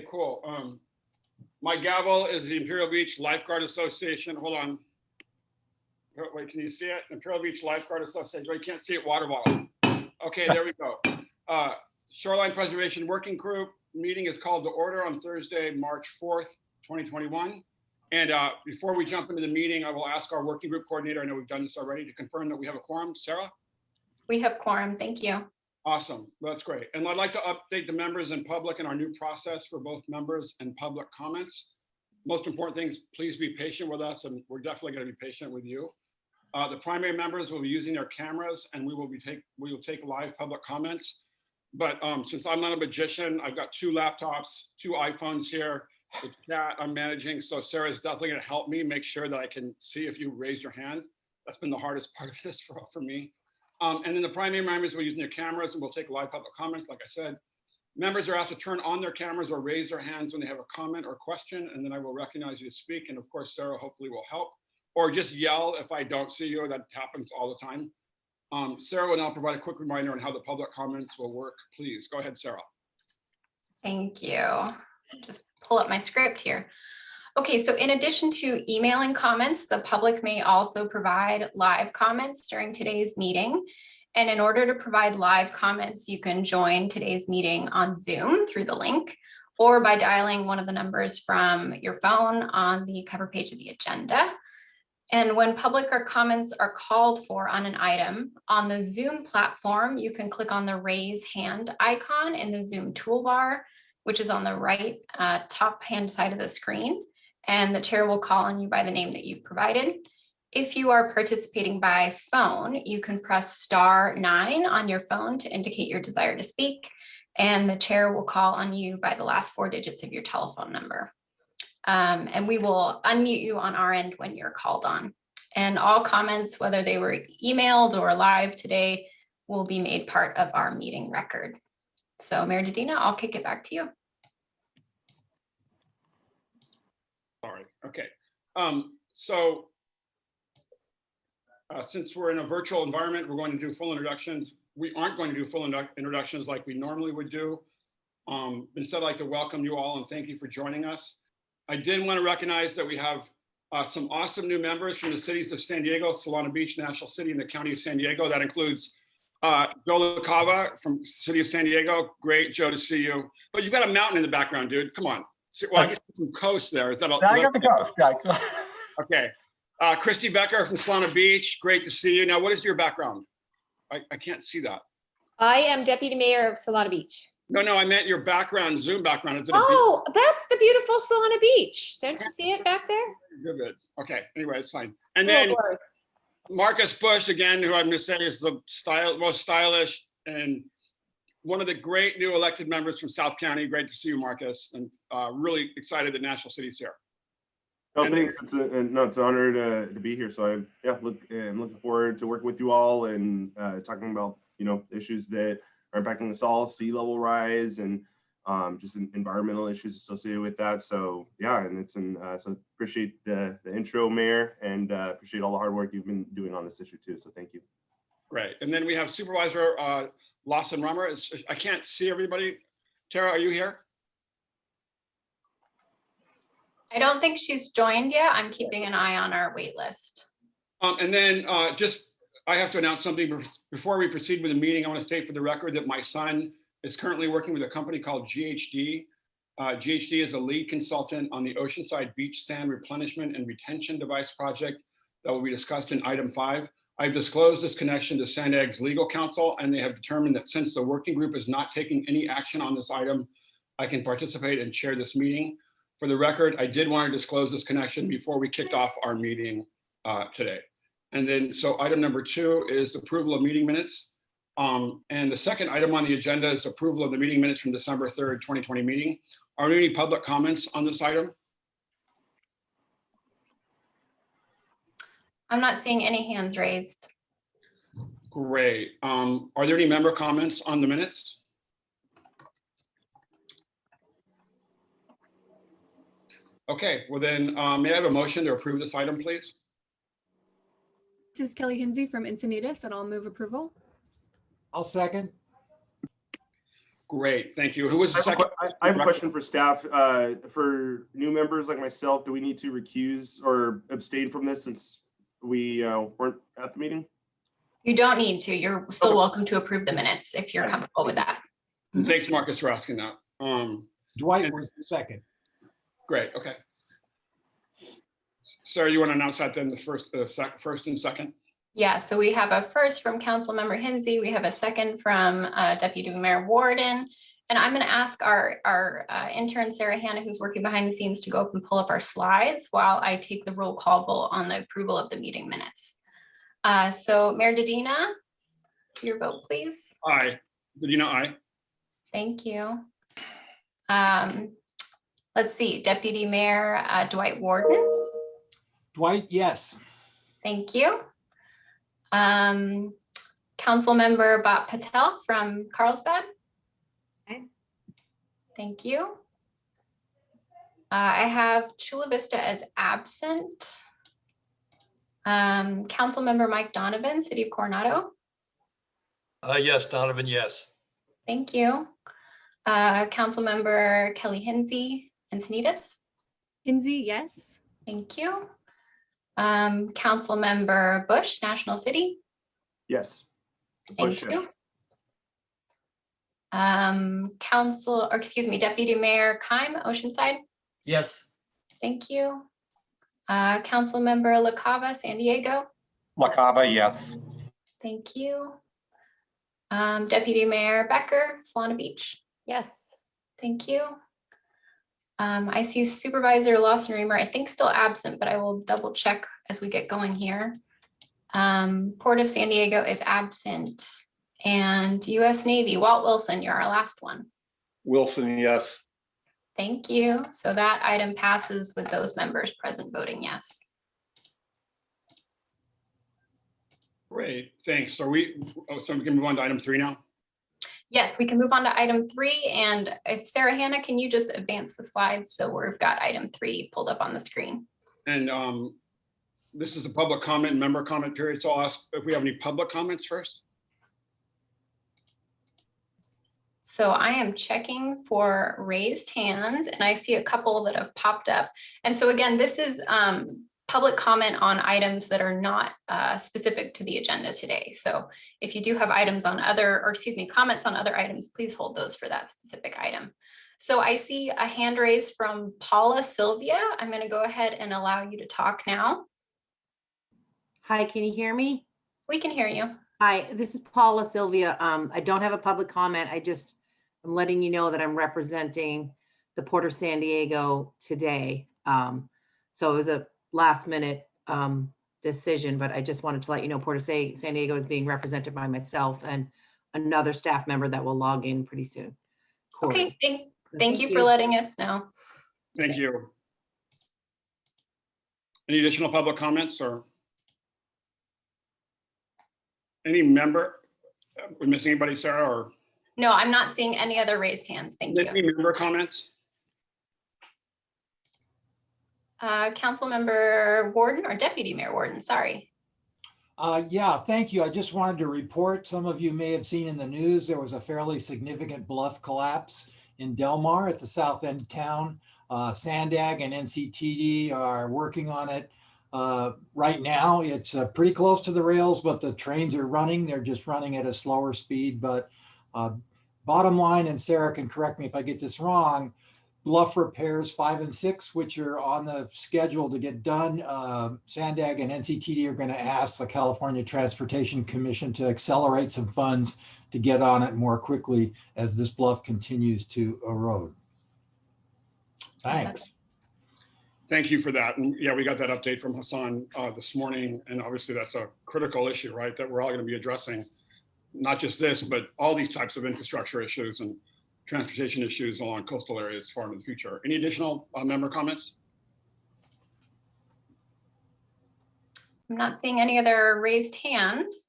Cool. My gavel is the Imperial Beach Lifeguard Association. Hold on. Wait, can you see it? Imperial Beach Lifeguard Association. Oh, you can't see it. Water bottle. Okay, there we go. Shoreline Preservation Working Group meeting is called to order on Thursday, March 4th, 2021. And before we jump into the meeting, I will ask our working group coordinator, I know we've done this already, to confirm that we have a quorum. Sarah? We have quorum. Thank you. Awesome. That's great. And I'd like to update the members and public in our new process for both members and public comments. Most important things, please be patient with us, and we're definitely going to be patient with you. The primary members will be using their cameras, and we will take live public comments. But since I'm not a magician, I've got 2 laptops, 2 iPhones here, the chat I'm managing. So Sarah's definitely going to help me make sure that I can see if you raise your hand. That's been the hardest part of this for me. And then the primary members will use their cameras, and we'll take live public comments, like I said. Members are asked to turn on their cameras or raise their hands when they have a comment or question, and then I will recognize you to speak. And of course, Sarah hopefully will help, or just yell if I don't see you. That happens all the time. Sarah will now provide a quick reminder on how the public comments will work. Please go ahead, Sarah. Thank you. Just pull up my script here. Okay, so in addition to emailing comments, the public may also provide live comments during today's meeting. And in order to provide live comments, you can join today's meeting on Zoom through the link, or by dialing one of the numbers from your phone on the cover page of the agenda. And when public or comments are called for on an item on the Zoom platform, you can click on the raise hand icon in the Zoom toolbar, which is on the right top hand side of the screen. And the chair will call on you by the name that you've provided. If you are participating by phone, you can press *9 on your phone to indicate your desire to speak, and the chair will call on you by the last 4 digits of your telephone number. And we will unmute you on our end when you're called on. And all comments, whether they were emailed or live today, will be made part of our meeting record. So Mayor Dedina, I'll kick it back to you. Sorry. Okay. Since we're in a virtual environment, we're going to do full introductions. We aren't going to do full introductions like we normally would do. Instead, I'd like to welcome you all and thank you for joining us. I did want to recognize that we have some awesome new members from the cities of San Diego, Solana Beach, National City, and the County of San Diego. That includes Joe LaCava from City of San Diego. Great, Joe, to see you. But you've got a mountain in the background, dude. Come on. Well, I guess some coast there. Is that a? I got the coast. Okay. Christy Becker from Solana Beach. Great to see you. Now, what is your background? I can't see that. I am Deputy Mayor of Solana Beach. No, I meant your background, Zoom background. Is it oh, that's the beautiful Solana Beach. Don't you see it back there? Good. Okay. Anyway, it's fine. And then Marcus Bush, again, who I'm going to say is the most stylish and one of the great new elected members from South County. Great to see you, Marcus, and really excited that National City's here. Oh, thanks. It's an honor to be here. So I'm looking forward to working with you all and talking about issues that are impacting us all, sea level rise, and just environmental issues associated with that. So yeah, and so appreciate the intro, Mayor, and appreciate all the hard work you've been doing on this issue too. So thank you. Great. And then we have Supervisor Lawson Rummer. I can't see everybody. Tara, are you here? I don't think she's joined yet. I'm keeping an eye on our wait list. And then I have to announce something before we proceed with the meeting. I want to state for the record that my son is currently working with a company called GHD. GHD is a lead consultant on the Oceanside Beach Sand Replenishment and Retention Device project that will be discussed in item 5. I've disclosed this connection to SANDAG's legal counsel, and they have determined that since the working group is not taking any action on this item, I can participate and chair this meeting. For the record, I did want to disclose this connection before we kicked off our meeting today. And then, so item number 2 is approval of meeting minutes. And the second item on the agenda is approval of the meeting minutes from December 3rd, 2020 meeting. Are there any public comments on this item? I'm not seeing any hands raised. Great. Are there any member comments on the minutes? Okay, well then, may I have a motion to approve this item, please? This is Kelly Hinsey from Encinitas, and I'll move approval. I'll second. Great, thank you. Who was the I have, a, second? I have a question for staff. For new members like myself, do we need to recuse or abstain from this since we weren't at the meeting? You don't need to. You're still Okay. welcome to approve the minutes if you're comfortable with that. And thanks, Marcus, for asking that. Dwight was the second. Great, okay. Sarah, you want to announce that then, the first and second? Yeah, so we have a first from Councilmember Hensy. We have a second from Deputy Mayor Warden. And I'm going to ask our intern, Sarah Hannah, who's working behind the scenes, to go up and pull up our slides while I take the roll call vote on the approval of the meeting minutes. So Mayor Dedina, your vote, please. Aye. Dedina, aye. Thank you. Let's see, Deputy Mayor Dwight Warden. Dwight, yes. Thank you. Councilmember Bhat Patel from Carlsbad. Aye. Thank you. I have Chula Vista as absent. Councilmember Mike Donovan, City of Coronado. Yes, Donovan, yes. Thank you. Councilmember Kelly Hensy, Encinitas. Kinsey, yes. Thank you. Councilmember Bush, National City. Yes. Thank Bush, you. Deputy Mayor Keim, Oceanside. Yes. Thank you. Councilmember LaCava, San Diego. LaCava, yes. Thank you. Deputy Mayor Becker, Solana Beach. Yes. Thank you. I see Supervisor Lawson Reamer, I think still absent, but I will double check as we get going here. Port of San Diego is absent. And US Navy, Walt Wilson, you're our last one. Wilson, yes. Thank you. So that item passes with those members present voting yes. Great, thanks. So we can move on to item 3 now? Yes, we can move on to item 3. And if Sarah Hannah, can you just advance the slides? So we've got item 3 pulled up on the screen. And this is the public comment and member comment period. So I'll ask if we have any public comments first. So I am checking for raised hands and I see a couple that have popped up. And so again, this is public comment on items that are not specific to the agenda today. So if you do have items on comments on other items, please hold those for that specific item. So I see a hand raised from Paula Sylvia. I'm going to go ahead and allow you to talk now. Hi, can you hear me? We can hear you. Hi, this is Paula Sylvia. I don't have a public comment. I'm letting you know that I'm representing the Port of San Diego today. So it was a last minute decision, but I just wanted to let you know Port of San Diego is being represented by myself and another staff member that will log in pretty soon. Corey. Okay, thank you for letting us know. Thank you. Any additional public comments or? Any member? We're missing anybody, Sarah, or? No, I'm not seeing any other raised hands. Thank you. Any member comments? Councilmember Warden or Deputy Mayor Warden, sorry. Yeah, thank you. I just wanted to report, some of you may have seen in the news, there was a fairly significant bluff collapse in Del Mar at the south end of town. Sandag and NCTD are working on it. Right now, it's pretty close to the rails, but the trains are running. They're just running at a slower speed. But bottom line, and Sarah can correct me if I get this wrong, bluff repairs 5 and 6, which are on the schedule to get done. Sandag and NCTD are going to ask the California Transportation Commission to accelerate some funds to get on it more quickly as this bluff continues to erode. Thanks. Thank you for that. And yeah, we got that update from Hassan this morning. And obviously that's a critical issue, right? That we're all going to be addressing, not just this, but all these types of infrastructure issues and transportation issues along coastal areas far into the future. Any additional member comments? I'm not seeing any other raised hands.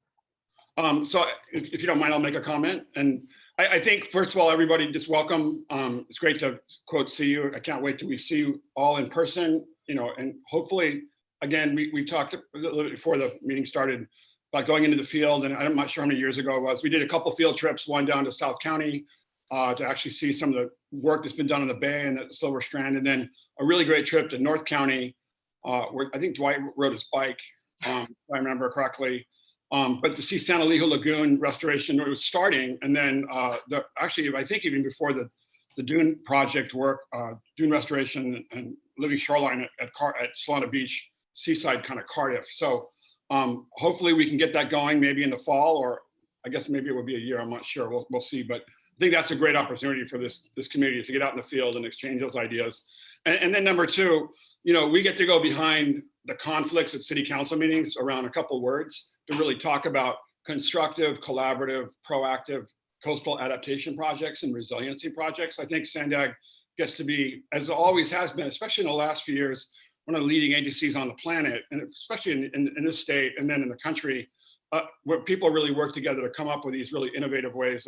So if you don't mind, I'll make a comment. And I think, first of all, everybody just welcome. It's great to quote, see you. I can't wait till we see you all in person, and hopefully, again, we talked a little bit before the meeting started about going into the field. And I'm not sure how many years ago it was. We did a couple field trips, one down to South County, to actually see some of the work that's been done on the bay and the Silver Strand, and then a really great trip to North County, where I think Dwight rode his bike, if I remember correctly. But to see San Elijo Lagoon restoration, it was starting, and then actually, I think even before the dune project work, dune restoration and living shoreline at Solana Beach, seaside kind of Cardiff. So hopefully we can get that going maybe in the fall, or I guess maybe it would be a year. I'm not sure. We'll see. But I think that's a great opportunity for this community to get out in the field and exchange those ideas. And then number two, we get to go behind the conflicts at city council meetings around a couple words to really talk about constructive, collaborative, proactive coastal adaptation projects and resiliency projects. I think Sandag gets to be, as it always has been, especially in the last few years, one of the leading agencies on the planet, and especially in this state and then in the country, where people really work together to come up with these really innovative ways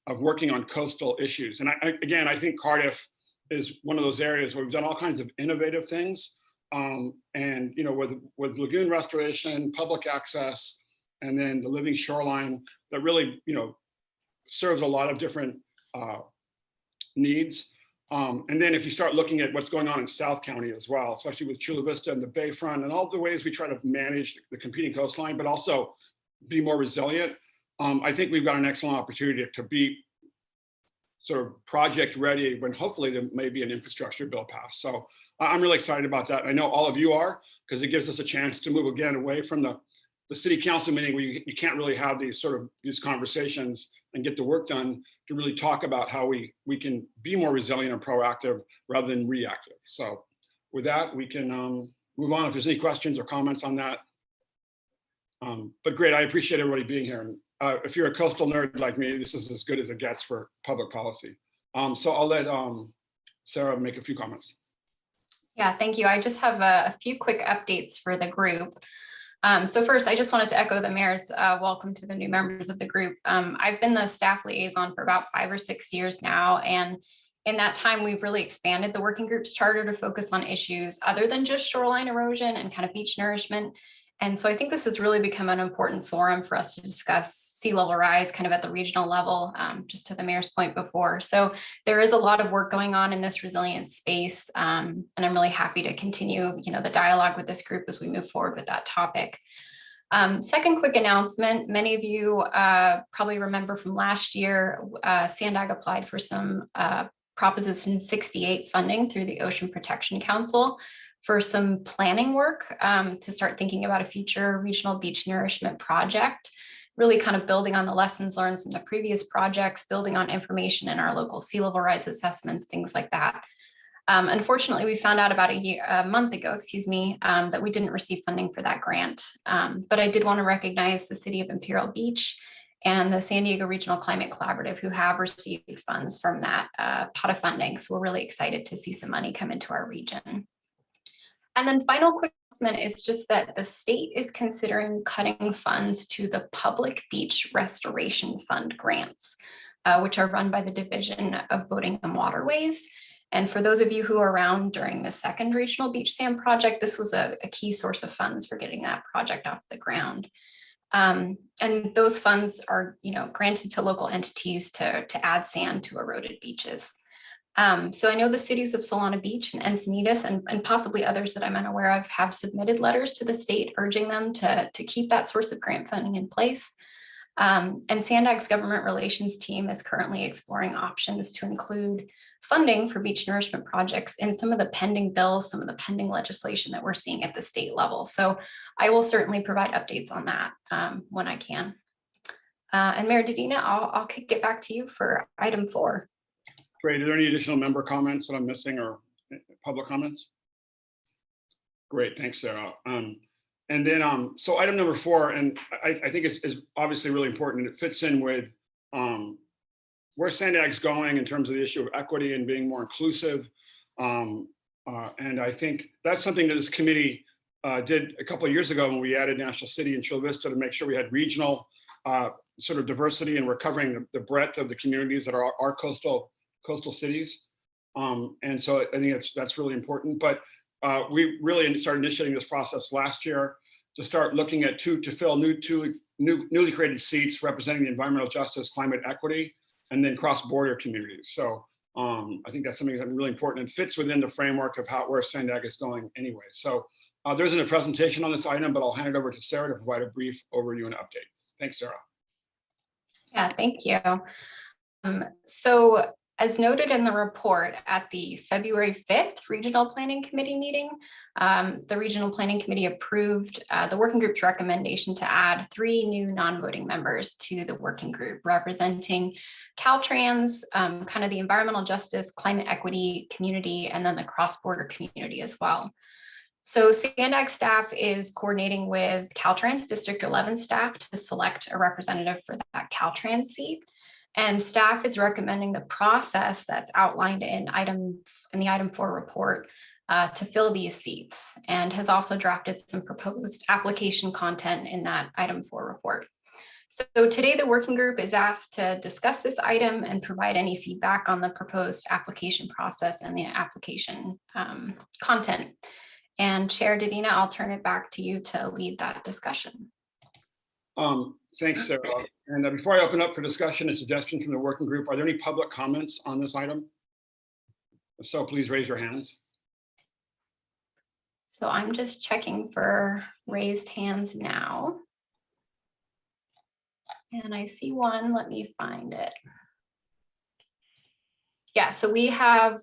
of working on coastal issues. And I think Cardiff is one of those areas where we've done all kinds of innovative things. And with lagoon restoration, public access, and then the living shoreline that really, serves a lot of different needs. And then if you start looking at what's going on in South County as well, especially with Chula Vista and the Bayfront and all the ways we try to manage the competing coastline, but also be more resilient, I think we've got an excellent opportunity to be sort of project ready when hopefully there may be an infrastructure bill passed. So I'm really excited about that. I know all of you are, because it gives us a chance to move again away from the city council meeting where you can't really have these conversations and get the work done, to really talk about how we can be more resilient and proactive rather than reactive. So with that, we can move on if there's any questions or comments on that. But great, I appreciate everybody being here. And if you're a coastal nerd like me, this is as good as it gets for public policy. So I'll let Sarah make a few comments. Yeah, thank you. I just have a few quick updates for the group. So first, I just wanted to echo the mayor's welcome to the new members of the group. I've been the staff liaison for about 5 or 6 years now, and in that time, we've really expanded the working group's charter to focus on issues other than just shoreline erosion and kind of beach nourishment. And so I think this has really become an important forum for us to discuss sea level rise kind of at the regional level, just to the mayor's point before. So there is a lot of work going on in this resilience space, and I'm really happy to continue, the dialogue with this group as we move forward with that topic. Second quick announcement, many of you probably remember from last year, Sandag applied for some Proposition 68 funding through the Ocean Protection Council for some planning work to start thinking about a future regional beach nourishment project, really kind of building on the lessons learned from the previous projects, building on information in our local sea level rise assessments, things like that. Unfortunately, we found out about a month ago, that we didn't receive funding for that grant. But I did want to recognize the City of Imperial Beach and the San Diego Regional Climate Collaborative, who have received funds from that pot of funding. So we're really excited to see some money come into our region. And then final quick announcement is just that the state is considering cutting funds to the Public Beach Restoration Fund grants, which are run by the Division of Boating and Waterways. And for those of you who are around during the second regional beach sand project, this was a key source of funds for getting that project off the ground. And those funds are, granted to local entities to add sand to eroded beaches. So I know the cities of Solana Beach and Encinitas and possibly others that I'm unaware of have submitted letters to the state urging them to keep that source of grant funding in place. And Sandag's government relations team is currently exploring options to include funding for beach nourishment projects in some of the pending bills, some of the pending legislation that we're seeing at the state level. So I will certainly provide updates on that when I can. And Mayor Dedina, I'll kick it back to you for item 4. Great. Are there any additional member comments that I'm missing or public comments? Great. Thanks, Sarah. And then, so item number 4, and I think it's obviously really important. It fits in with where Sandag's going in terms of the issue of equity and being more inclusive. And I think that's something that this committee did a couple of years ago when we added National City and Chula Vista to make sure we had regional sort of diversity, and we're covering the breadth of the communities that are our coastal cities. And so I think that's really important. But we really started initiating this process last year to start looking at to fill newly created seats representing the environmental justice, climate equity, and then cross-border communities. So I think that's something that's really important and fits within the framework of where Sandag is going anyway. So there isn't a presentation on this item, but I'll hand it over to Sarah to provide a brief overview and updates. Thanks, Sarah. Yeah, thank you. So as noted in the report at the February 5th Regional Planning Committee meeting, the Regional Planning Committee approved the working group's recommendation to add 3 new non-voting members to the working group representing Caltrans, kind of the environmental justice, climate equity community, and then the cross-border community as well. So Sandag staff is coordinating with Caltrans District 11 staff to select a representative for that Caltrans seat. And staff is recommending the process that's outlined in the item 4 report to fill these seats, and has also drafted some proposed application content in that item 4 report. So today the working group is asked to discuss this item and provide any feedback on the proposed application process and the application content. And Chair Dadina, I'll turn it back to you to lead that discussion. Thanks, Sarah. And before I open up for discussion and suggestions from the working group, are there any public comments on this item? If so, please raise your hands. So I'm just checking for raised hands now. And I see one, let me find it. Yeah, so we have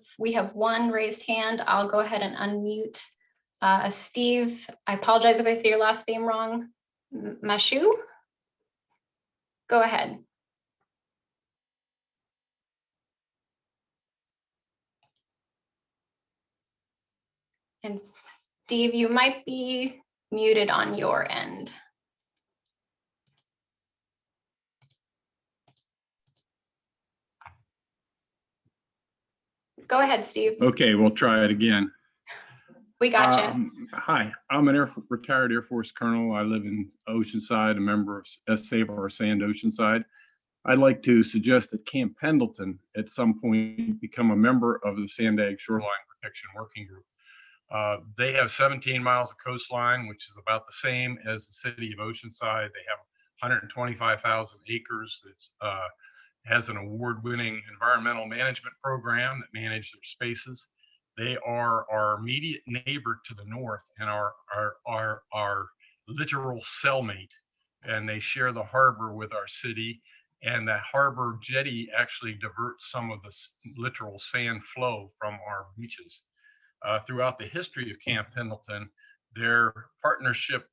one raised hand. I'll go ahead and unmute Steve. I apologize if I say your last name wrong. Mashu? Go ahead. And Steve, you might be muted on your end. Go ahead, Steve. Okay, we'll try it again. We got you. Hi, I'm an retired Air Force colonel. I live in Oceanside, a member of Save Our Sand Oceanside. I'd like to suggest that Camp Pendleton at some point become a member of the Sandag Shoreline Protection Working Group. They have 17 miles of coastline, which is about the same as the city of Oceanside. They have 125,000 acres. It has an award-winning environmental management program that manages their spaces. They are our immediate neighbor to the north and our literal cellmate, and they share the harbor with our city. And the harbor jetty actually diverts some of the literal sand flow from our beaches. Throughout the history of Camp Pendleton, our partnership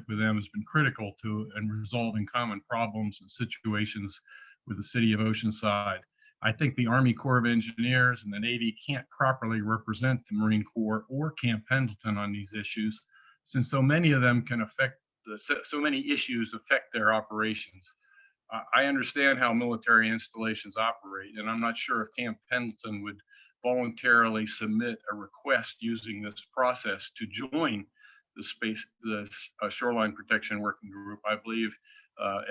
with them has been critical to in resolving common problems and situations with the city of Oceanside. I think the Army Corps of Engineers and the Navy can't properly represent the Marine Corps or Camp Pendleton on these issues, since so many of them can affect so many issues affect their operations. I understand how military installations operate, and I'm not sure if Camp Pendleton would voluntarily submit a request using this process to join the Shoreline Protection Working Group. I believe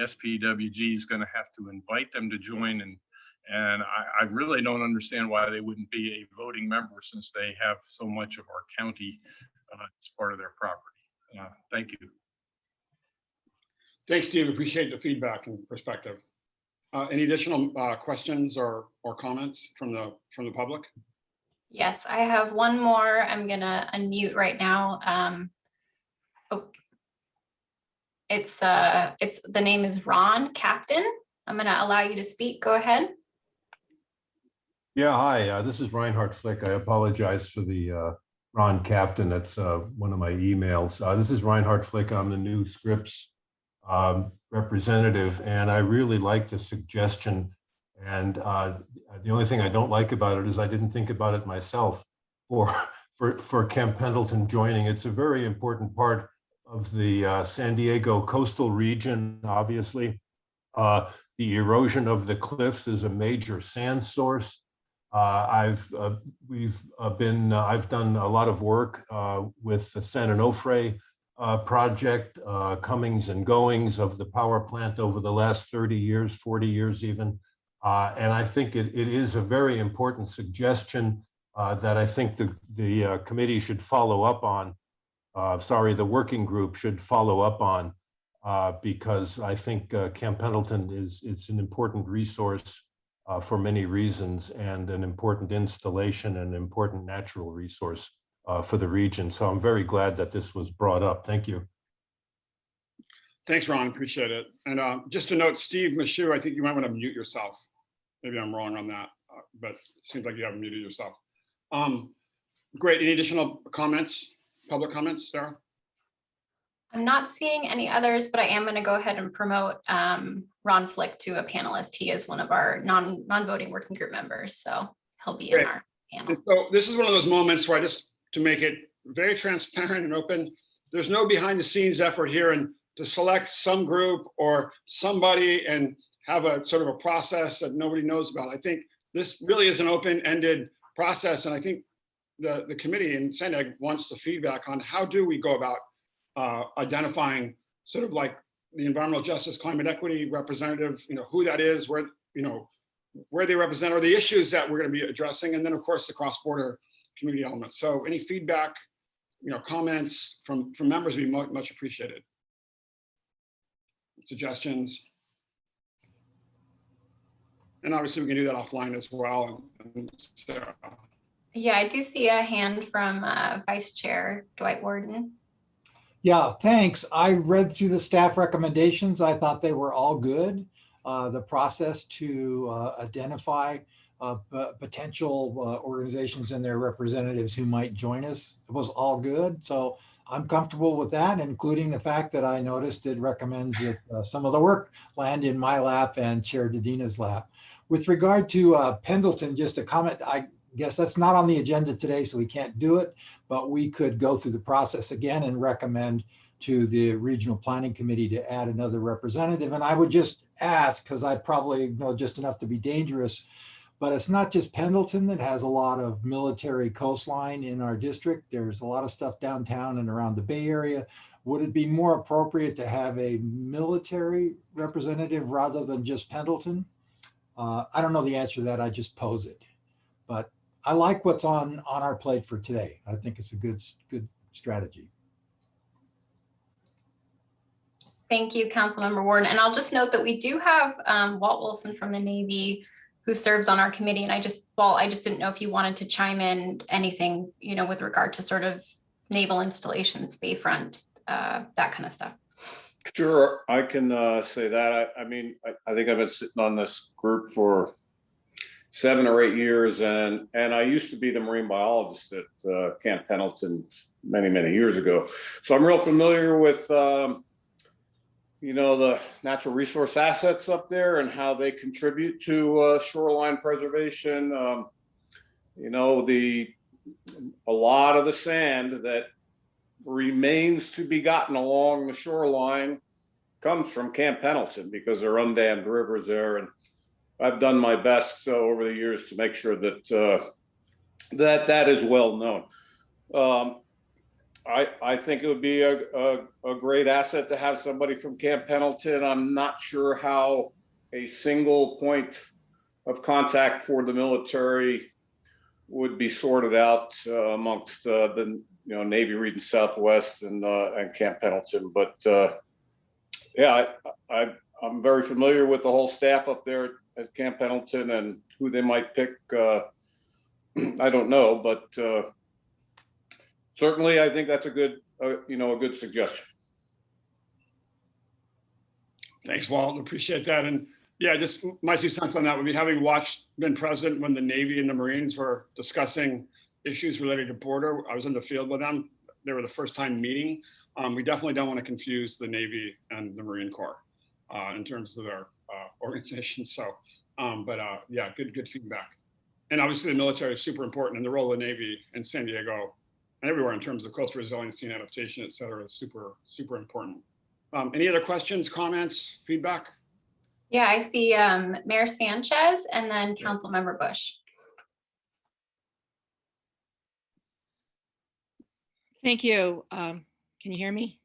SPWG is going to have to invite them to join, and I really don't understand why they wouldn't be a voting member, since they have so much of our county as part of their property. Thank you. Thanks, Steve. Appreciate the feedback and perspective. Any additional questions or comments from the public? Yes, I have one more. I'm gonna unmute right now. The name is Ron Captain. I'm gonna allow you to speak. Go ahead. Yeah, hi, this is Reinhard Flick. I apologize for the Ron Captain. That's one of my emails. This is Reinhard Flick. I'm the new Scripps representative, and I really like the suggestion. And the only thing I don't like about it is I didn't think about it myself for Camp Pendleton joining. It's a very important part of the San Diego coastal region, obviously. The erosion of the cliffs is a major sand source. I've done a lot of work with the San Onofre project, comings and goings of the power plant over the last 30 years, 40 years even. And I think it is a very important suggestion that I think the committee should follow up on. The working group should follow up on. because I think Camp Pendleton it's an important resource for many reasons, and an important installation and an important natural resource for the region. So I'm very glad that this was brought up. Thank you. Thanks, Ron. Appreciate it. And just to note, Steve Mashu, I think you might want to mute yourself. Maybe I'm wrong on that, but it seems like you haven't muted yourself. Great. Any additional comments, public comments, Sarah? I'm not seeing any others, but I am going to go ahead and promote Ron Flick to a panelist. He is one of our non-voting working group members, so he'll be in our panel. And so this is one of those moments where I just, to make it very transparent and open, there's no behind the scenes effort here and to select some group or somebody and have a sort of a process that nobody knows about. I think this really is an open-ended process, and I think the committee in Sandag wants the feedback on how do we go about identifying sort of like the environmental justice, climate equity representative, who that is, where they represent, or the issues that we're going to be addressing, and then of course the cross-border community element. So any feedback, comments from members would be much appreciated. Suggestions. And obviously we can do that offline as well. And Sarah. Yeah, I do see a hand from Vice Chair Dwight Warden. Yeah, thanks. I read through the staff recommendations. I thought they were all good. The process to identify potential organizations and their representatives who might join us was all good. So I'm comfortable with that, including the fact that I noticed it recommends that some of the work land in my lap and Chair Dedina's lap. With regard to Pendleton, just a comment, I guess that's not on the agenda today, so we can't do it, but we could go through the process again and recommend to the Regional Planning Committee to add another representative. And I would just ask, because I probably know just enough to be dangerous, but it's not just Pendleton that has a lot of military coastline in our district. There's a lot of stuff downtown and around the Bay Area. Would it be more appropriate to have a military representative rather than just Pendleton? I don't know the answer to that. I just pose it. But I like what's on our plate for today. I think it's a good strategy. Thank you, Councilmember Warden. And I'll just note that we do have Walt Wilson from the Navy who serves on our committee. And I just didn't know if you wanted to chime in anything, with regard to sort of naval installations, bayfront, that kind of stuff. Sure, I can say that. I mean, I think I've been sitting on this group for 7 or 8 years, and I used to be the marine biologist at Camp Pendleton many years ago. So I'm real familiar with the natural resource assets up there and how they contribute to shoreline preservation. A lot of the sand that remains to be gotten along the shoreline comes from Camp Pendleton because there are undammed rivers there. And I've done my best over the years to make sure that that is well known. I think it would be a great asset to have somebody from Camp Pendleton. I'm not sure how a single point of contact for the military would be sorted out amongst the Navy Region Southwest and Camp Pendleton. But yeah, I'm very familiar with the whole staff up there at Camp Pendleton, and who they might pick, I don't know, but certainly I think that's a good suggestion. Thanks, Walt. Appreciate that. And yeah, just my 2 cents on that would be, having been present when the Navy and the Marines were discussing issues related to border. I was in the field with them. They were the first time meeting. We definitely don't want to confuse the Navy and the Marine Corps in terms of their organization. So, yeah, good feedback. And obviously the military is super important, and the role of the Navy in San Diego and everywhere in terms of coastal resiliency and adaptation, et cetera, is super important. Any other questions, comments, feedback? Yeah, I see Mayor Sanchez and then Councilmember Bush. Thank you. Can you hear me?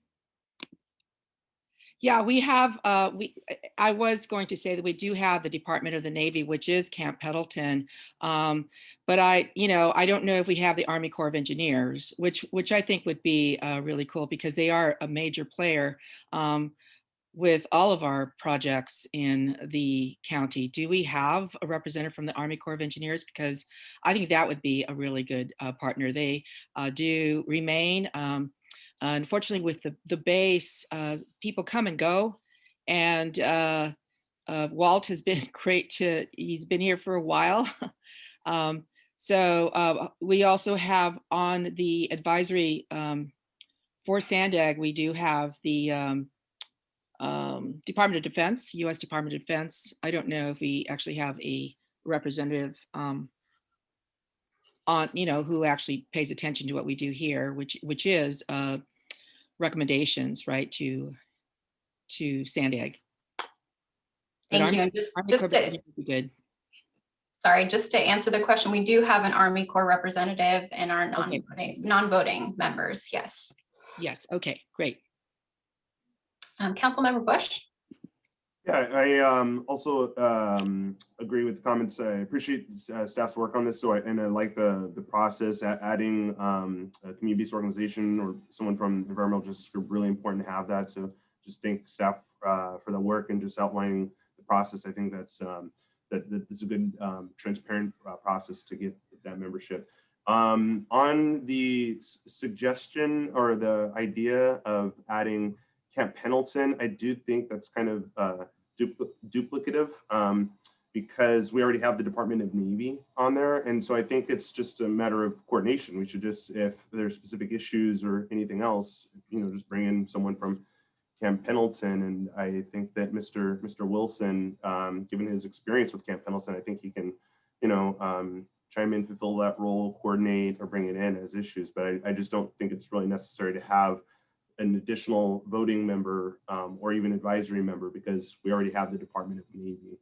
Yeah, we have, I was going to say that we do have the Department of the Navy, which is Camp Pendleton. But I don't know if we have the Army Corps of Engineers, which I think would be really cool because they are a major player. with all of our projects in the county. Do we have a representative from the Army Corps of Engineers? Because I think that would be a really good partner. They do remain. Unfortunately, with the base, people come and go. And Walt has been great he's been here for a while. So we also have on the advisory for Sandag, we do have the Department of Defense, U.S. Department of Defense. I don't know if we actually have a representative on, who actually pays attention to what we do here, which is recommendations, right, to Sandag. But Thank you. Army And just Corps to, of Engineers would be good. sorry, just to answer the question, we do have an Army Corps representative in our non-voting members. Yes. Yes. Okay, great. Councilmember Bush. Yeah, I also agree with the comments. I appreciate staff's work on this. And I like the process adding a community-based organization or someone from the environmental justice group. Really important to have that. So just thank staff for the work and just outlining the process. I think that's a good transparent process to get that membership. On the suggestion or the idea of adding Camp Pendleton, I do think that's kind of duplicative because we already have the Department of Navy on there. And so I think it's just a matter of coordination. We should just, if there's specific issues or anything else, just bring in someone from Camp Pendleton. And I think that Mr. Wilson, given his experience with Camp Pendleton, I think he can, chime in, fulfill that role, coordinate, or bring it in as issues. But I just don't think it's really necessary to have an additional voting member or even advisory member because we already have the Department of Navy.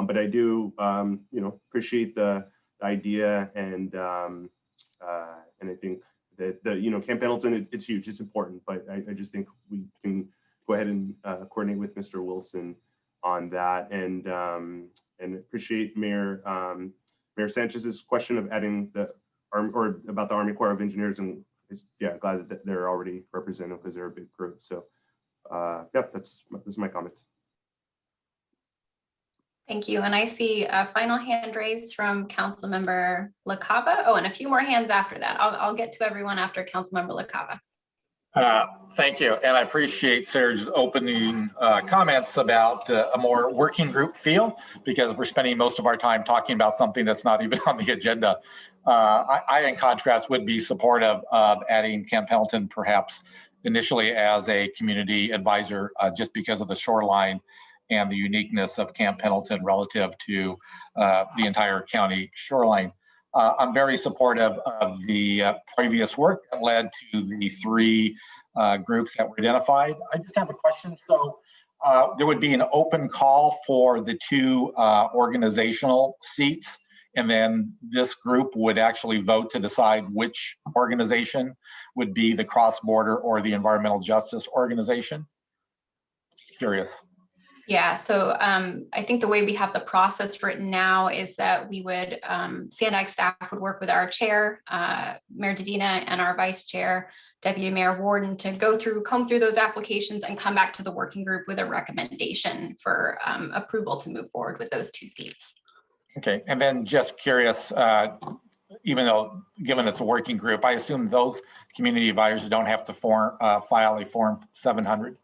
But I do, appreciate the idea, and I think that Camp Pendleton, it's huge, it's important. But I just think we can go ahead and coordinate with Mr. Wilson on that, and appreciate Mayor Sanchez's question of adding about the Army Corps of Engineers, and yeah, glad that they're already represented because they're a big group. So yeah, that's my comments. Thank you. And I see a final hand raised from Councilmember LaCava. Oh, and a few more hands after that. I'll get to everyone after Councilmember LaCava. Thank you. And I appreciate Sarah's opening comments about a more working group feel, because we're spending most of our time talking about something that's not even on the agenda. I, in contrast, would be supportive of adding Camp Pendleton perhaps initially as a community advisor, just because of the shoreline and the uniqueness of Camp Pendleton relative to the entire county shoreline. I'm very supportive of the previous work that led to the three groups that were identified. I just have a question. So there would be an open call for the two organizational seats, and then this group would actually vote to decide which organization would be the cross-border or the environmental justice organization. Curious. Yeah, so I think the way we have the process written now is that we would, Sandag staff would work with our chair, Mayor Dedina, and our vice chair, Deputy Mayor Warden, to comb through those applications and come back to the working group with a recommendation for approval to move forward with those two seats. Okay, and then just curious, even though given it's a working group, I assume those community advisors don't have to file a Form 700?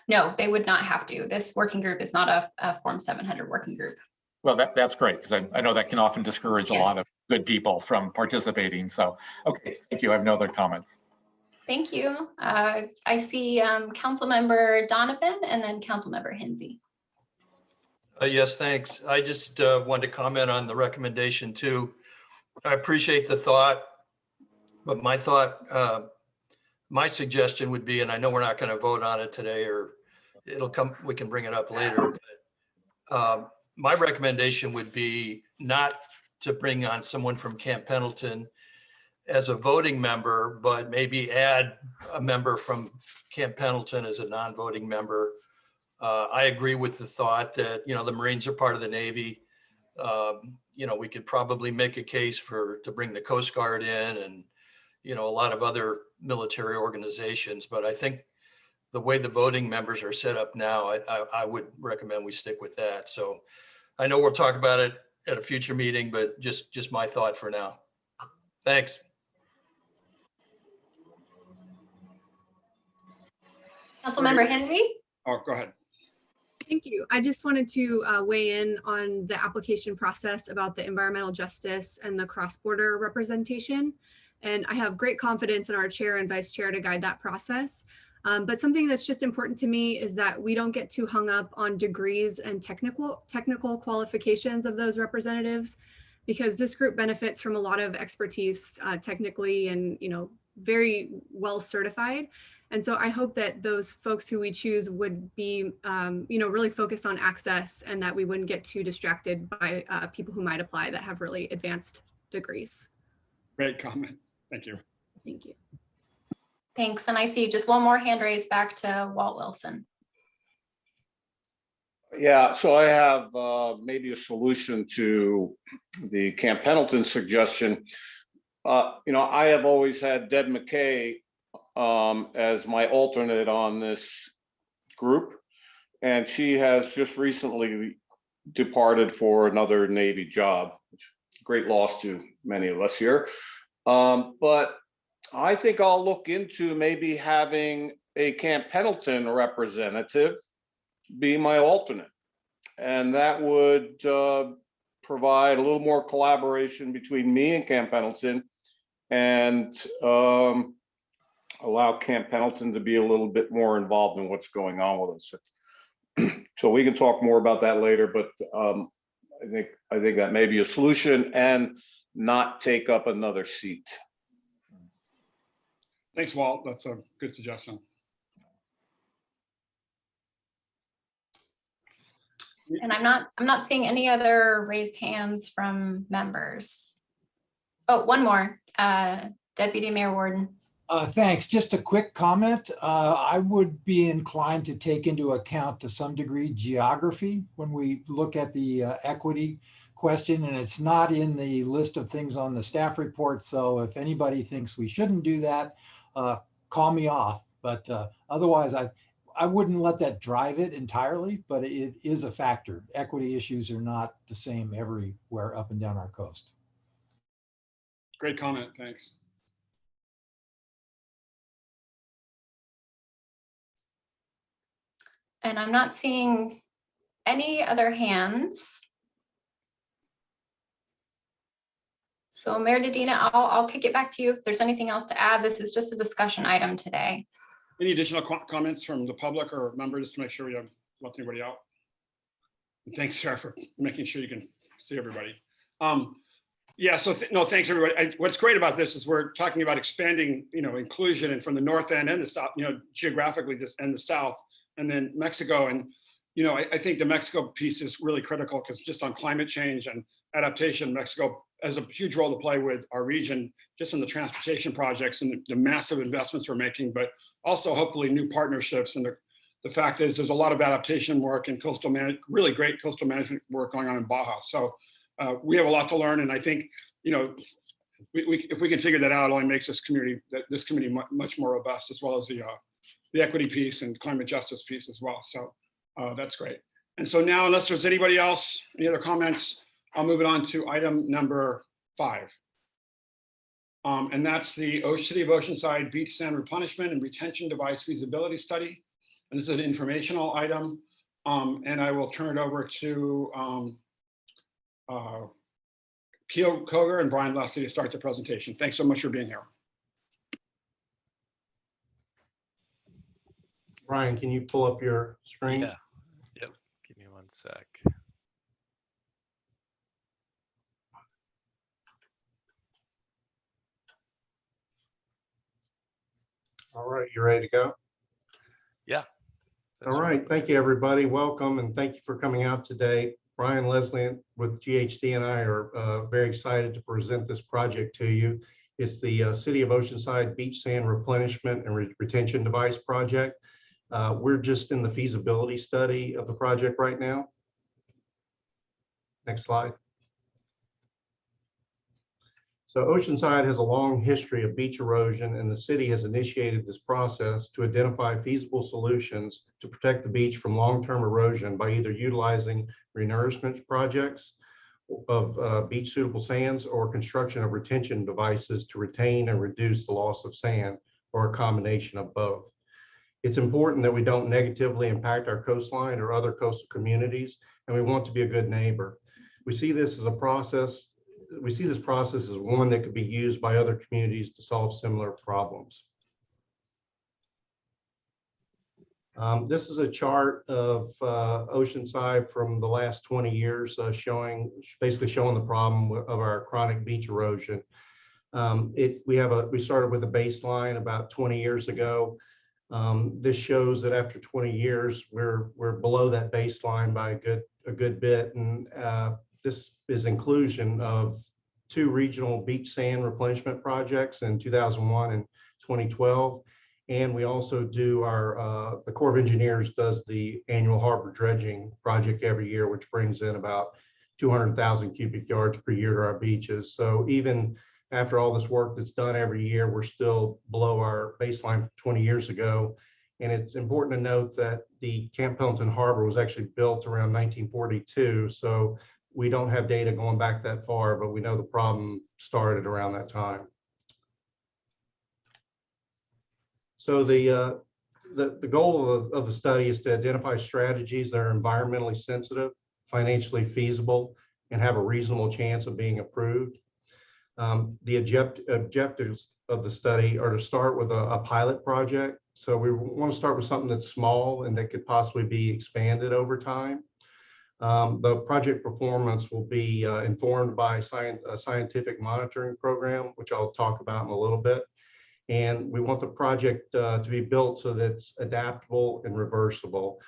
No, they would not have to. This working group is not a Form 700 working group. Well, that's great, because I know that can often discourage a lot of good people from participating. So, okay, thank you. I have no other comments. Thank you. I see Councilmember Donovan and then Councilmember Hinsey. Yes, thanks. I just wanted to comment on the recommendation too. I appreciate the thought, but my suggestion would be, and I know we're not going to vote on it today, or it'll come, we can bring it up later, but my recommendation would be not to bring on someone from Camp Pendleton as a voting member, but maybe add a member from Camp Pendleton as a non-voting member. I agree with the thought that, the Marines are part of the Navy. We could probably make a case to bring the Coast Guard in, and, a lot of other military organizations. But I think the way the voting members are set up now, I would recommend we stick with that. So I know we'll talk about it at a future meeting, but just my thought for now. Thanks. Councilmember Hensy? Oh, go ahead. Thank you. I just wanted to weigh in on the application process about the environmental justice and the cross-border representation. And I have great confidence in our chair and vice chair to guide that process. But something that's just important to me is that we don't get too hung up on degrees and technical qualifications of those representatives, because this group benefits from a lot of expertise technically and, very well certified. And so I hope that those folks who we choose would be, really focused on access, and that we wouldn't get too distracted by people who might apply that have really advanced degrees. Great comment. Thank you. Thank you. Thanks. And I see just one more hand raised back to Walt Wilson. Yeah, so I have maybe a solution to the Camp Pendleton suggestion. I have always had Deb McKay as my alternate on this group, and she has just recently departed for another Navy job. Great loss to many of us here. But I think I'll look into maybe having a Camp Pendleton representative be my alternate. And that would provide a little more collaboration between me and Camp Pendleton, and allow Camp Pendleton to be a little bit more involved in what's going on with us. So we can talk more about that later, but I think that may be a solution and not take up another seat. Thanks, Walt. That's a good suggestion. And I'm not seeing any other raised hands from members. Oh, one more, Deputy Mayor Warden. Thanks. Just a quick comment. I would be inclined to take into account to some degree geography when we look at the equity question, and it's not in the list of things on the staff report. So if anybody thinks we shouldn't do that, call me off. But otherwise, I wouldn't let that drive it entirely, but it is a factor. Equity issues are not the same everywhere up and down our coast. Great comment. Thanks. And I'm not seeing any other hands. So Mayor Dedina, I'll kick it back to you if there's anything else to add. This is just a discussion item today. Any additional comments from the public or members to make sure we don't let anybody out? And thanks, Sarah, for making sure you can see everybody. Yeah, so no, thanks everybody. What's great about this is we're talking about expanding, inclusion, and from the north end and the south, geographically and the south, and then Mexico. And, I think the Mexico piece is really critical, because just on climate change and adaptation, Mexico has a huge role to play with our region, just in the transportation projects and the massive investments we're making, but also hopefully new partnerships. And the fact is there's a lot of adaptation work and really great coastal management work going on in Baja. So we have a lot to learn. And I think, if we can figure that out, it only makes this community much more robust, as well as the equity piece and climate justice piece as well. So that's great. And so now, unless there's anybody else, any other comments, I'll move it on to item number 5. And that's the City of Oceanside Beach Sand Replenishment and Retention Device Feasibility Study. And this is an informational item. And I will turn it over to Keel Koger and Brian Leslie to start the presentation. Thanks so much for being here. Brian, can you pull up your screen? Yeah. Yep. Give me one sec. All right, you ready to go? Yeah. All right, thank you, everybody. Welcome, and thank you for coming out today. Brian Leslie with GHD and I are very excited to present this project to you. It's the City of Oceanside Beach Sand Replenishment and Retention Device Project. We're just in the feasibility study of the project right now. Next slide. So Oceanside has a long history of beach erosion, and the city has initiated this process to identify feasible solutions to protect the beach from long-term erosion by either utilizing renourishment projects of beach suitable sands or construction of retention devices to retain and reduce the loss of sand, or a combination of both. It's important that we don't negatively impact our coastline or other coastal communities, and we want to be a good neighbor. We see this as a process. We see this process as one that could be used by other communities to solve similar problems. This is a chart of Oceanside from the last 20 years, basically showing the problem of our chronic beach erosion. We started with a baseline about 20 years ago. This shows that after 20 years, we're below that baseline by a good bit, and this is inclusion of 2 regional beach sand replenishment projects in 2001 and 2012. And we also do the Corps of Engineers does the annual harbor dredging project every year, which brings in about 200,000 cubic yards per year to our beaches. So even after all this work that's done every year, we're still below our baseline 20 years ago. And it's important to note that the Camp Pendleton Harbor was actually built around 1942. So we don't have data going back that far, but we know the problem started around that time. So the goal of the study is to identify strategies that are environmentally sensitive, financially feasible, and have a reasonable chance of being approved. The objectives of the study are to start with a pilot project. So we want to start with something that's small and that could possibly be expanded over time. The project performance will be informed by a scientific monitoring program, which I'll talk about in a little bit. And we want the project to be built so that it's adaptable and reversible.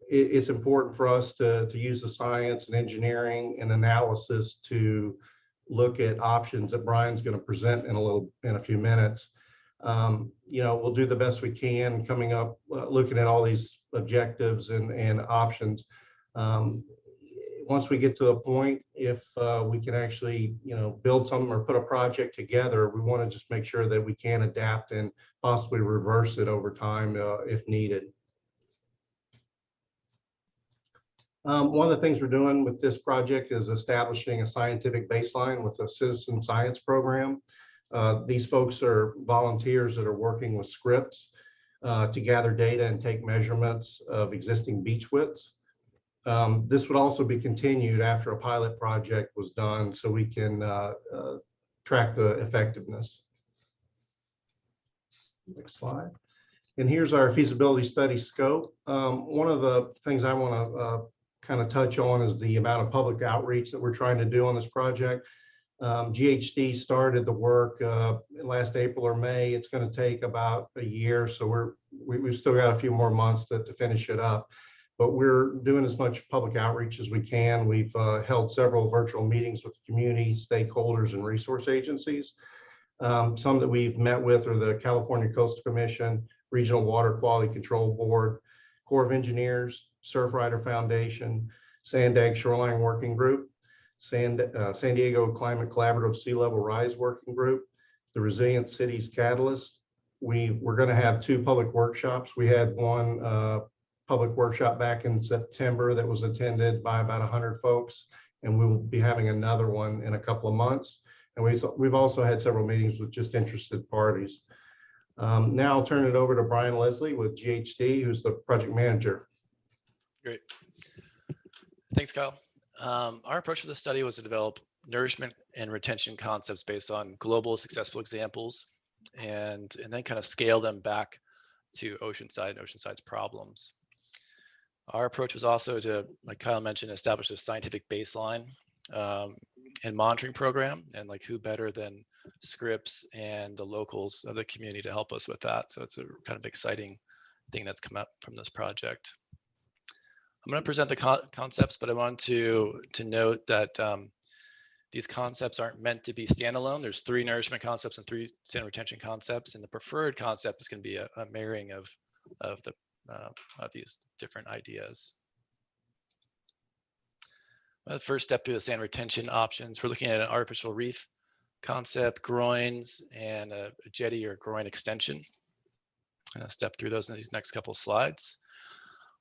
It's important for us to use the science and engineering and analysis to look at options that Brian's going to present in a few minutes. We'll do the best we can coming up, looking at all these objectives and options. Once we get to a point, if we can actually, build something or put a project together, we want to just make sure that we can adapt and possibly reverse it over time if needed. One of the things we're doing with this project is establishing a scientific baseline with a citizen science program. These folks are volunteers that are working with scripts to gather data and take measurements of existing beach widths. This would also be continued after a pilot project was done so we can track the effectiveness. Next slide. And here's our feasibility study scope. One of the things I want to kind of touch on is the amount of public outreach that we're trying to do on this project. GHD started the work last April or May. It's going to take about a year, so we've still got a few more months to finish it up. But we're doing as much public outreach as we can. We've held several virtual meetings with community stakeholders and resource agencies. Some that we've met with are the California Coastal Commission, Regional Water Quality Control Board, Corps of Engineers, Surfrider Foundation, Sandag Shoreline Working Group, San Diego Climate Collaborative Sea Level Rise Working Group, the Resilient Cities Catalyst. We're going to have 2 public workshops. We had one public workshop back in September that was attended by about 100 folks, and we will be having another one in a couple of months. And we've also had several meetings with just interested parties. Now I'll turn it over to Brian Leslie with GHD, who's the project manager. Great. Thanks, Kyle. Our approach to the study was to develop nourishment and retention concepts based on global successful examples and then kind of scale them back to Oceanside and Oceanside's problems. Our approach was also to, like Kyle mentioned, establish a scientific baseline and monitoring program, and like who better than Scripps and the locals of the community to help us with that. So it's a kind of exciting thing that's come up from this project. I'm going to present the concepts, but I want to note that these concepts aren't meant to be standalone. There's 3 nourishment concepts and 3 sand retention concepts, and the preferred concept is going to be a marrying of these different ideas. The first step through the sand retention options, we're looking at an artificial reef concept, groins, and a jetty or groin extension. I'm gonna step through those in these next couple of slides.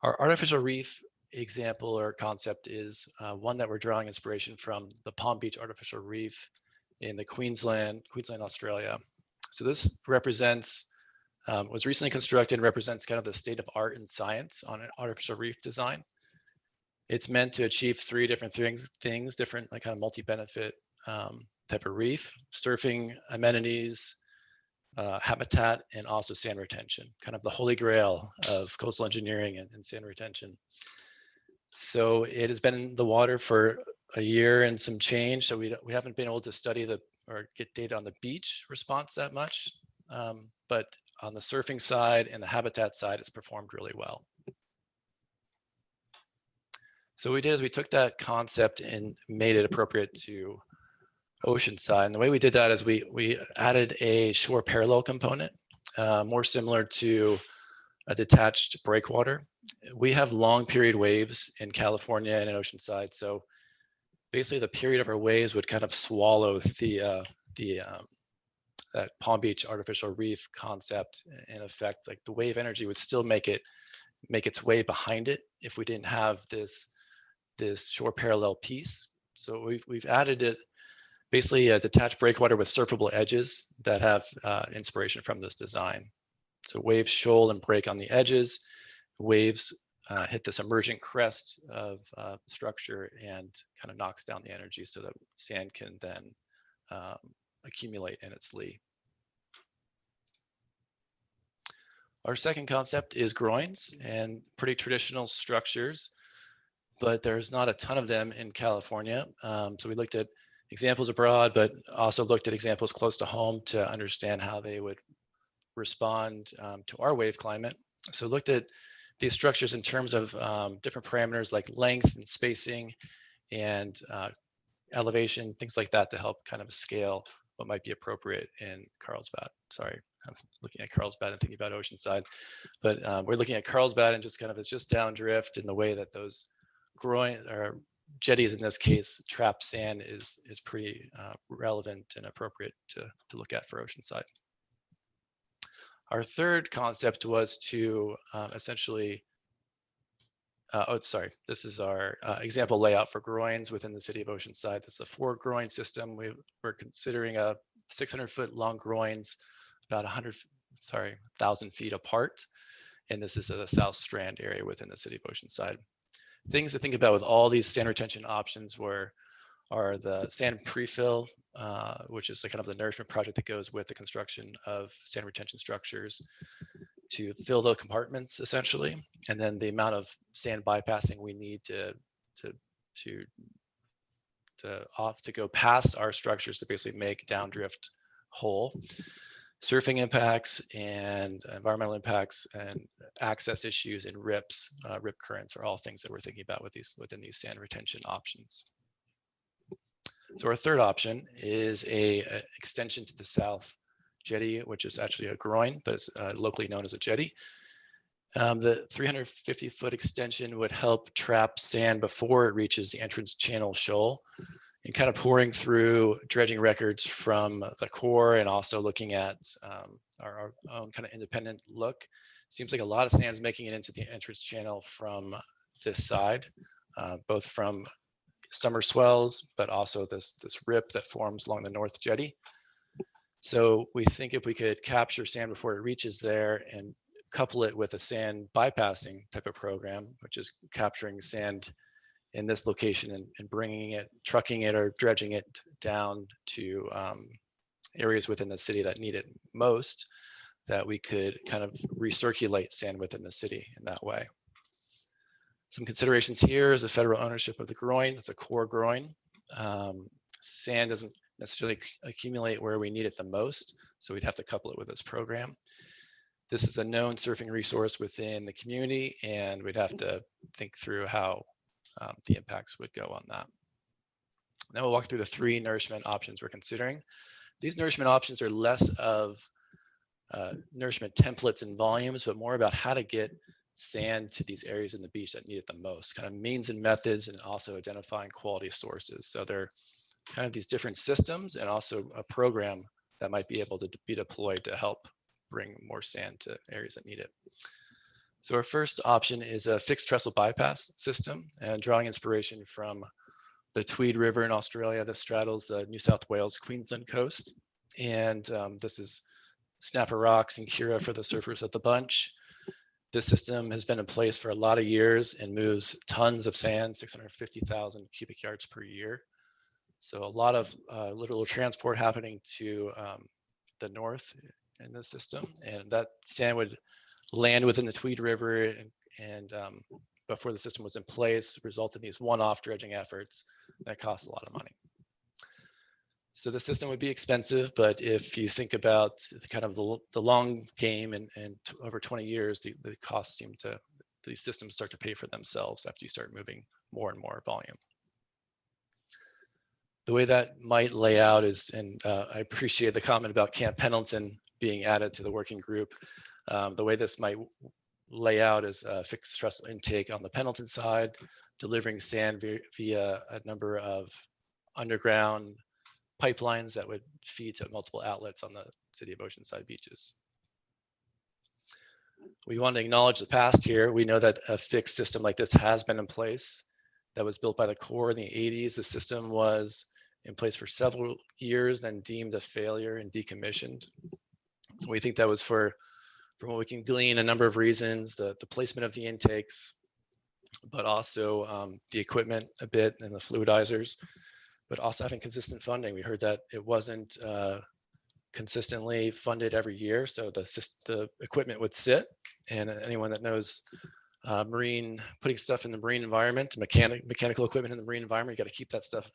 Our artificial reef example or concept is one that we're drawing inspiration from the Palm Beach artificial reef in the Queensland, Australia. So this represents, was recently constructed and represents kind of the state of art and science on an artificial reef design. It's meant to achieve three different things, different like kind of multi-benefit type of reef: surfing amenities, habitat, and also sand retention, kind of the holy grail of coastal engineering and sand retention. So it has been in the water for a year and some change. So we haven't been able to study or get data on the beach response that much. But on the surfing side and the habitat side, it's performed really well. So what we did is we took that concept and made it appropriate to Oceanside. And the way we did that is we added a shore parallel component, more similar to a detached breakwater. We have long period waves in California and in Oceanside. So basically the period of our waves would kind of swallow that Palm Beach artificial reef concept. In effect, like the wave energy would still make its way behind it if we didn't have this shore parallel piece. So we've added it, basically a detached breakwater with surfable edges that have inspiration from this design. So waves shoal and break on the edges. Waves hit this emergent crest of structure and kind of knocks down the energy so that sand can then accumulate in its lee. Our second concept is groins, and pretty traditional structures, but there's not a ton of them in California. So we looked at examples abroad, but also looked at examples close to home to understand how they would respond to our wave climate. So looked at these structures in terms of different parameters like length and spacing and elevation, things like that, to help kind of scale what might be appropriate in Carlsbad. Sorry, I'm looking at Carlsbad and thinking about Oceanside, but we're looking at Carlsbad and just kind of, it's just downdrift in the way that those groin or jetties in this case trap sand is pretty relevant and appropriate to look at for Oceanside. Our third concept was to essentially, this is our example layout for groins within the city of Oceanside. This is a 4 groin system. We're considering a 600-foot long groins, about 1,000 feet apart. And this is the South Strand area within the city of Oceanside. Things to think about with all these sand retention options are the sand prefill, which is the kind of the nourishment project that goes with the construction of sand retention structures to fill the compartments essentially, and then the amount of sand bypassing we need to go past our structures to basically make downdrift whole. Surfing impacts and environmental impacts and access issues and rip currents are all things that we're thinking about within these sand retention options. So our third option is a extension to the south jetty, which is actually a groin, but it's locally known as a jetty. The 350-foot extension would help trap sand before it reaches the entrance channel shoal, and kind of pouring through dredging records from the Corps and also looking at our own kind of independent look. Seems like a lot of sand's making it into the entrance channel from this side, both from summer swells, but also this rip that forms along the north jetty. So we think if we could capture sand before it reaches there and couple it with a sand bypassing type of program, which is capturing sand in this location and bringing it, trucking it or dredging it down to areas within the city that need it most, that we could kind of recirculate sand within the city in that way. Some considerations here is the federal ownership of the groin. It's a core groin. Sand doesn't necessarily accumulate where we need it the most, so we'd have to couple it with this program. This is a known surfing resource within the community, and we'd have to think through how the impacts would go on that. Then we'll walk through the 3 nourishment options we're considering. These nourishment options are less of nourishment templates and volumes, but more about how to get sand to these areas in the beach that need it the most, kind of means and methods, and also identifying quality sources. So they're kind of these different systems and also a program that might be able to be deployed to help bring more sand to areas that need it. So our first option is a fixed trestle bypass system, and drawing inspiration from the Tweed River in Australia that straddles the New South Wales, Queensland coast. And this is Snapper Rocks and Kira for the surfers at the bunch. This system has been in place for a lot of years and moves tons of sand, 650,000 cubic yards per year. So a lot of literal transport happening to the north in this system. And that sand would land within the Tweed River and before the system was in place, result in these one-off dredging efforts that cost a lot of money. So the system would be expensive, but if you think about kind of the long game and over 20 years, the costs seem to, these systems start to pay for themselves after you start moving more and more volume. The way that might lay out is, and I appreciate the comment about Camp Pendleton being added to the working group. The way this might lay out is a fixed trestle intake on the Pendleton side, delivering sand via a number of underground pipelines that would feed to multiple outlets on the city of Oceanside beaches. We want to acknowledge the past here. We know that a fixed system like this has been in place. That was built by the Corps in the 80s. The system was in place for several years, then deemed a failure and decommissioned. We think that was from what we can glean, a number of reasons, the placement of the intakes, but also the equipment a bit and the fluidizers, but also having consistent funding. We heard that it wasn't consistently funded every year, so the equipment would sit, and anyone that knows putting stuff in the marine environment, mechanical equipment in the marine environment, you got to keep that stuff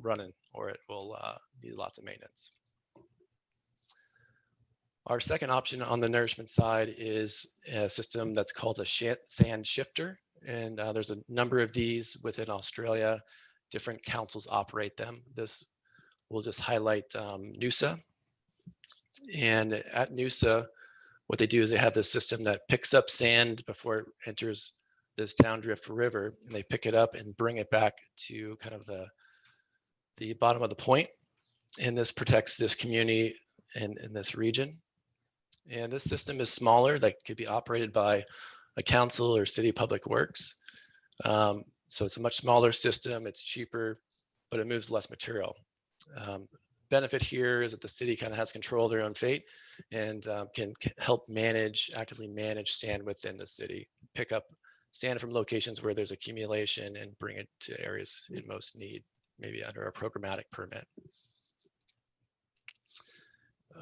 running or it will need lots of maintenance. Our second option on the nourishment side is a system that's called a sand shifter. And there's a number of these within Australia. Different councils operate them. This will just highlight Noosa. And at Noosa, what they do is they have this system that picks up sand before it enters this downdrift river, and they pick it up and bring it back to kind of the bottom of the point. And this protects this community in this region. And this system is smaller, that could be operated by a council or city public works. So it's a much smaller system, it's cheaper, but it moves less material. Benefit here is that the city kind of has control of their own fate and can help actively manage sand within the city, pick up sand from locations where there's accumulation and bring it to areas in most need, maybe under a programmatic permit.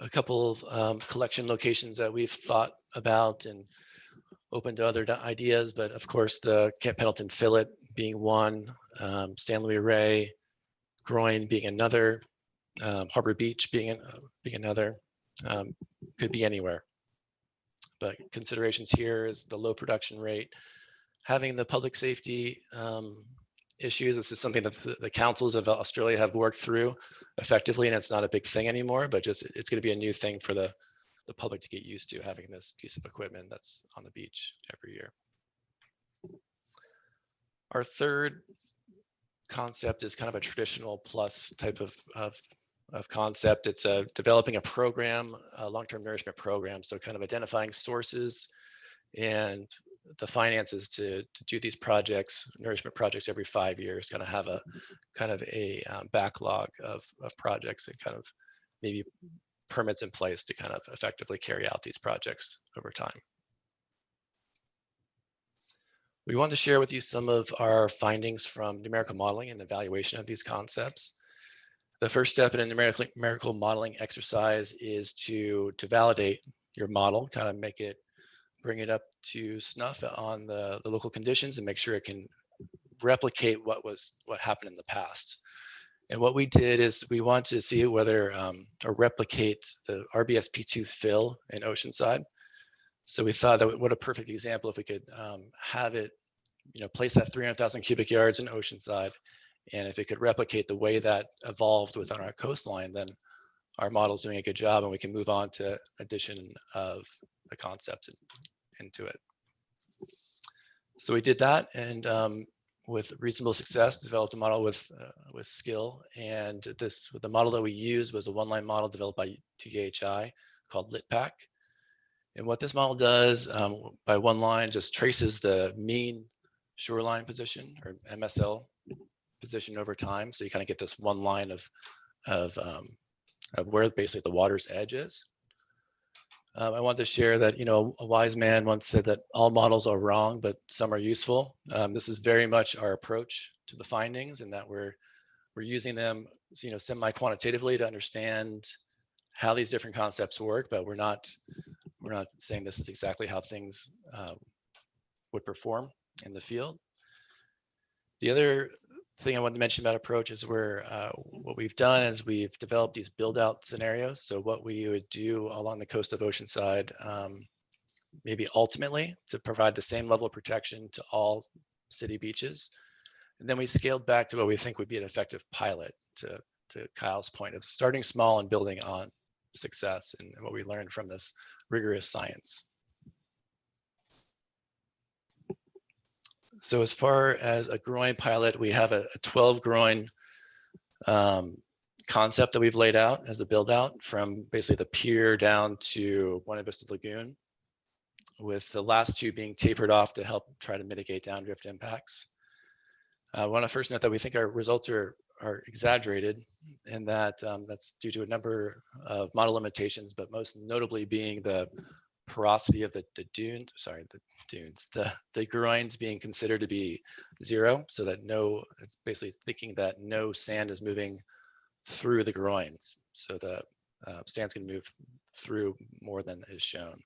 A couple of collection locations that we've thought about and open to other ideas, but of course the Camp Pendleton Fillet being one, San Luis Rey, Groin being another, Harbor Beach being another, could be anywhere. But considerations here is the low production rate, having the public safety issues. This is something that the councils of Australia have worked through effectively, and it's not a big thing anymore, but just it's going to be a new thing for the public to get used to, having this piece of equipment that's on the beach every year. Our third concept is kind of a traditional plus type of concept. It's developing a program, a long-term nourishment program. So kind of identifying sources and the finances to do these projects, nourishment projects every 5 years, going to have a kind of a backlog of projects and kind of maybe permits in place to kind of effectively carry out these projects over time. We want to share with you some of our findings from numerical modeling and evaluation of these concepts. The first step in a numerical modeling exercise is to validate your model, kind of bring it up to snuff on the local conditions and make sure it can replicate what happened in the past. And what we did is we want to see whether or replicate the RBSP2 fill in Oceanside. So we thought that what a perfect example if we could have it, place that 300,000 cubic yards in Oceanside. And if it could replicate the way that evolved within our coastline, then our model's doing a good job and we can move on to addition of the concepts into it. So we did that, and with reasonable success, developed a model with skill. And the model that we used was a one-line model developed by THI called LitPack. And what this model does by one line just traces the mean shoreline position or MSL position over time. So you kind of get this one line of where basically the water's edge is. I want to share that, you know, a wise man once said that all models are wrong, but some are useful. This is very much our approach to the findings, and that we're using them, you know, semi-quantitatively to understand how these different concepts work, but we're not saying this is exactly how things would perform in the field. The other thing I wanted to mention about approach is what we've done is we've developed these build out scenarios. So what we would do along the coast of Oceanside, maybe ultimately to provide the same level of protection to all city beaches. And then we scaled back to what we think would be an effective pilot, to Kyle's point of starting small and building on success and what we learned from this rigorous science. So as far as a groin pilot, we have a 12 groin concept that we've laid out as a build out from basically the pier down to Buena Vista Lagoon, with the last two being tapered off to help try to mitigate downdrift impacts. I want to first note that we think our results are exaggerated, and that that's due to a number of model limitations, but most notably being the porosity of the groins being considered to be 0, so that it's basically thinking that no sand is moving through the groins. So the sand's going to move through more than is shown.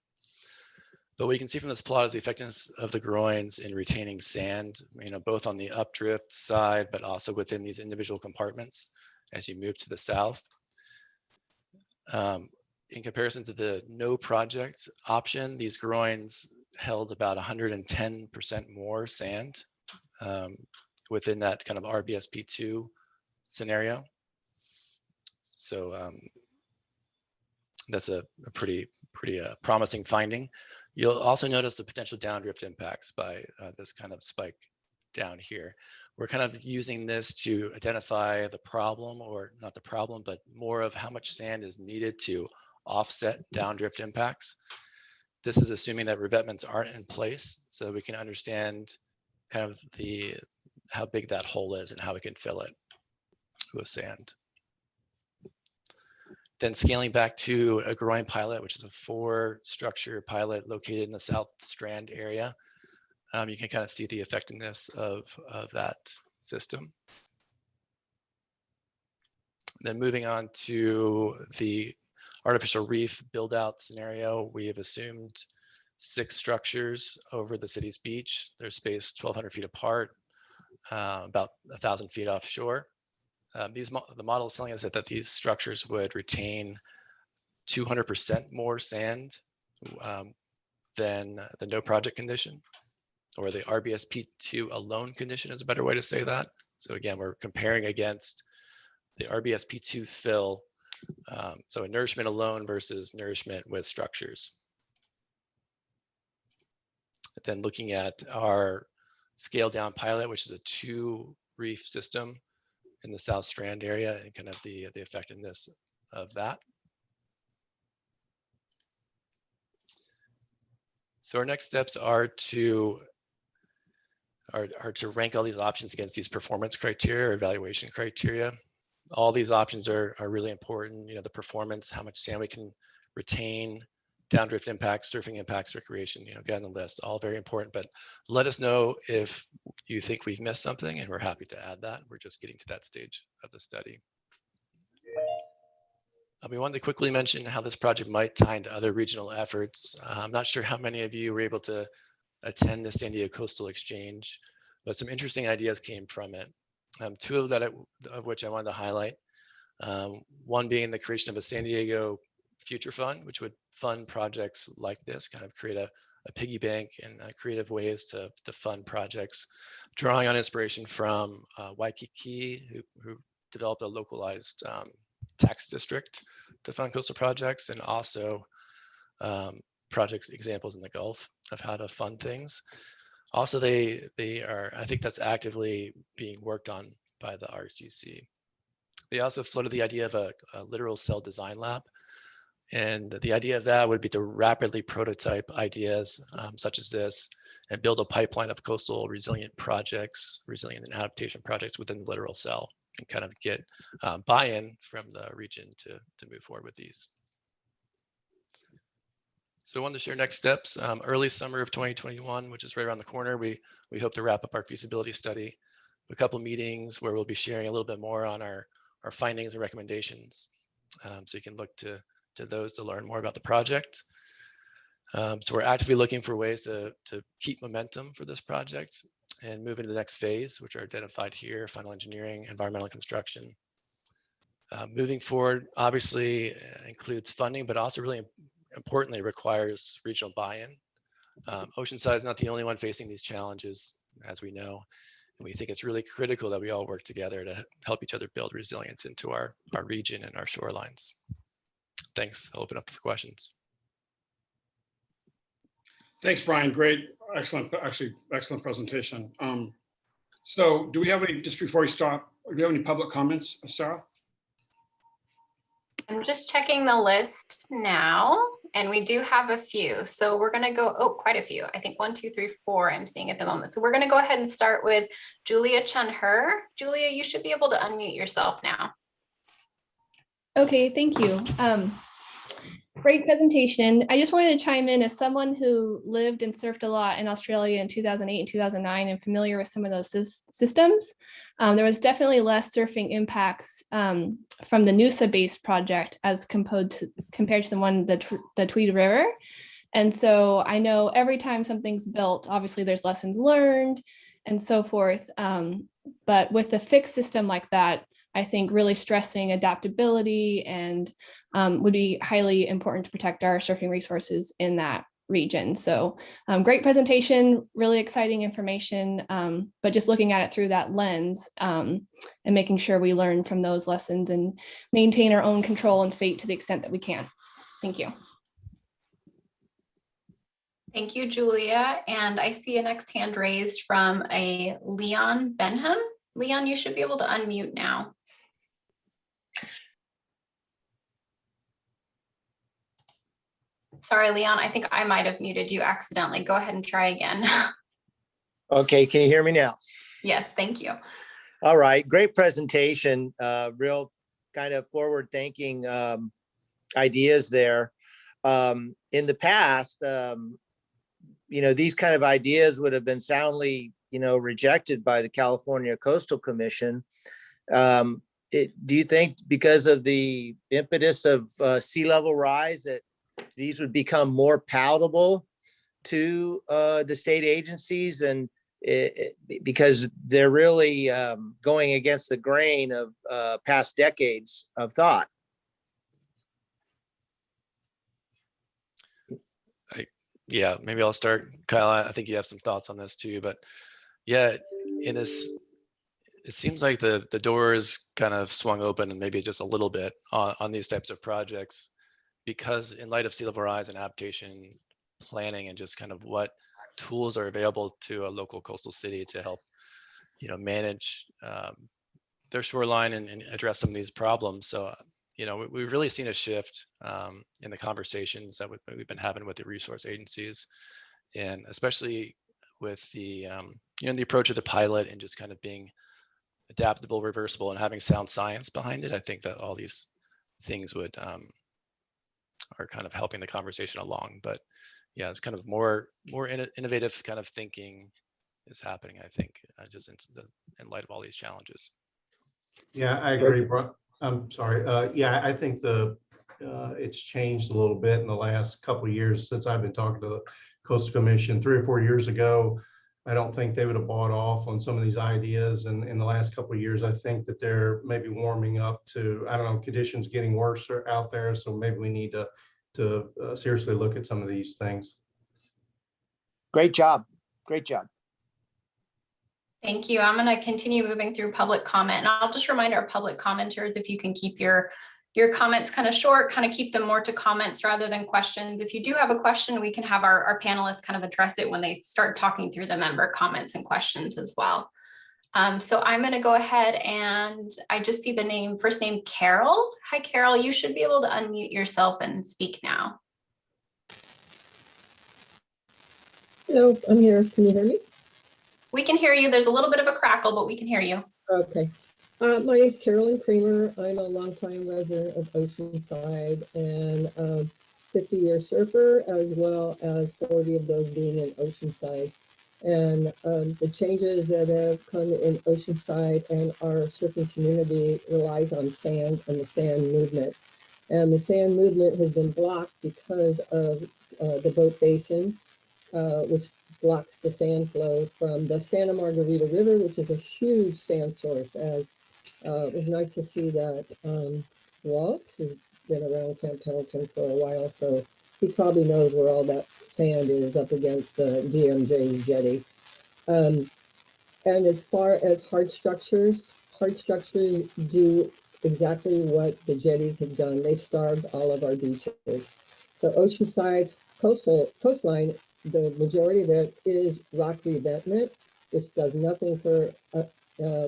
But what you can see from this plot is the effectiveness of the groins in retaining sand, you know, both on the updrift side, but also within these individual compartments as you move to the south. In comparison to the no project option, these groins held about 110% more sand within that kind of RBSP2 scenario. So that's a pretty promising finding. You'll also notice the potential downdrift impacts by this kind of spike down here. We're kind of using this to identify the problem, or not the problem, but more of how much sand is needed to offset downdrift impacts. This is assuming that revetments aren't in place, so we can understand kind of how big that hole is and how we can fill it with sand. Then scaling back to a groin pilot, which is a 4-structure pilot located in the South Strand area. You can kind of see the effectiveness of that system. Then moving on to the artificial reef build out scenario, we have assumed 6 structures over the city's beach. They're spaced 1,200 feet apart, about 1,000 feet offshore. The model is telling us that these structures would retain 200% more sand than the no project condition, or the RBSP2 alone condition is a better way to say that. So again, we're comparing against the RBSP2 fill, so a nourishment alone versus nourishment with structures. Then looking at our scale down pilot, which is a 2 reef system in the South Strand area, and kind of the effectiveness of that. So our next steps are to rank all these options against these performance criteria or evaluation criteria. All these options are really important. You know, the performance, how much sand we can retain, downdrift impacts, surfing impacts, recreation, you know, get on the list, all very important. But let us know if you think we've missed something, and we're happy to add that. We're just getting to that stage of the study. We wanted to quickly mention how this project might tie into other regional efforts. I'm not sure how many of you were able to attend the San Diego Coastal Exchange, but some interesting ideas came from it. 2 of which I wanted to highlight. One being the creation of a San Diego Future Fund, which would fund projects like this, kind of create a piggy bank and creative ways to fund projects, drawing on inspiration from Waikiki, who developed a localized tax district to fund coastal projects, and also projects examples in the Gulf of how to fund things. Also, they are, I think that's actively being worked on by the RCC. They also floated the idea of a literal cell design lab. And the idea of that would be to rapidly prototype ideas such as this and build a pipeline of coastal resilient projects, resilient and adaptation projects within the literal cell, and kind of get buy-in from the region to move forward with these. So I wanted to share next steps. Early summer of 2021, which is right around the corner, we hope to wrap up our feasibility study, a couple of meetings where we'll be sharing a little bit more on our findings and recommendations. So you can look to those to learn more about the project. So we're actively looking for ways to keep momentum for this project and move into the next phase, which are identified here: final engineering, environmental construction. Moving forward, obviously includes funding, but also really importantly requires regional buy-in. Oceanside is not the only one facing these challenges, as we know, and we think it's really critical that we all work together to help each other build resilience into our region and our shorelines. Thanks. I'll open up for questions. Thanks, Brian. Great, excellent, actually excellent presentation. So do we have any, just before we start, do we have any public comments, Sarah? I'm just checking the list now, and we do have a few. So we're going to go, oh, quite a few. I think 1, 2, 3, 4 I'm seeing at the moment. So we're going to go ahead and start with Julia Chun-Her. Julia, you should be able to unmute yourself now. Okay, thank you. Great presentation. I just wanted to chime in as someone who lived and surfed a lot in Australia in 2008 and 2009 and familiar with some of those systems. There was definitely less surfing impacts from the Noosa-based project as compared to the one, the Tweed River. And so I know every time something's built, obviously there's lessons learned and so forth. But with a fixed system like that, I think really stressing adaptability and would be highly important to protect our surfing resources in that region. So great presentation, really exciting information, but just looking at it through that lens and making sure we learn from those lessons and maintain our own control and fate to the extent that we can. Thank you. Thank you, Julia. And I see a next hand raised from a Leon Benham. Leon, you should be able to unmute now. Sorry, Leon, I think I might have muted you accidentally. Go ahead and try again. Okay, can you hear me now? Yes, thank you. All right, great presentation. Real kind of forward-thinking ideas there. In the past, these kind of ideas would have been soundly, rejected by the California Coastal Commission. Do you think because of the impetus of sea level rise that these would become more palatable to the state agencies, and because they're really going against the grain of past decades of thought? Yeah, maybe I'll start, Kyle. I think you have some thoughts on this too, but yeah, in this, it seems like the door is kind of swung open and maybe just a little bit on these types of projects, because in light of sea level rise and adaptation planning and just kind of what tools are available to a local coastal city to help, manage their shoreline and address some of these problems. So, we've really seen a shift in the conversations that we've been having with the resource agencies, and especially with the, the approach of the pilot and just kind of being adaptable, reversible, and having sound science behind it. I think that all these things would are kind of helping the conversation along. But yeah, it's kind of more innovative kind of thinking is happening, I think, just in light of all these challenges. Yeah, I agree. I'm sorry. Yeah, I think it's changed a little bit in the last couple of years since I've been talking to the Coastal Commission. 3 or 4 years ago, I don't think they would have bought off on some of these ideas. And in the last couple of years, I think that they're maybe warming up to, I don't know, conditions getting worse out there. So maybe we need to seriously look at some of these things. Great job. Great job. Thank you. I'm going to continue moving through public comment. And I'll just remind our public commenters, if you can keep your your comments kind of short, kind of keep them more to comments rather than questions. If you do have a question, we can have our panelists kind of address it when they start talking through the member comments and questions as well. So I'm going to go ahead and I just see the first name, Carol. Hi, Carol. You should be able to unmute yourself and speak now. Hello, I'm here. Can you hear me? We can hear you. There's a little bit of a crackle, but we can hear you. Okay. My name is Carolyn Kramer. I'm a longtime resident of Oceanside and a 50-year surfer, as well as 40 of those being in Oceanside. And the changes that have come in Oceanside and our surfing community relies on sand and the sand movement. And the sand movement has been blocked because of the boat basin, which blocks the sand flow from the Santa Margarita River, which is a huge sand source. As it was nice to see that Walt has been around Camp Pendleton for a while, so he probably knows where all that sand is up against the DMJ jetty. And as far as hard structures do exactly what the jetties have done. They've starved all of our beaches. So Oceanside coastline, the majority of it is rock revetment, which does nothing for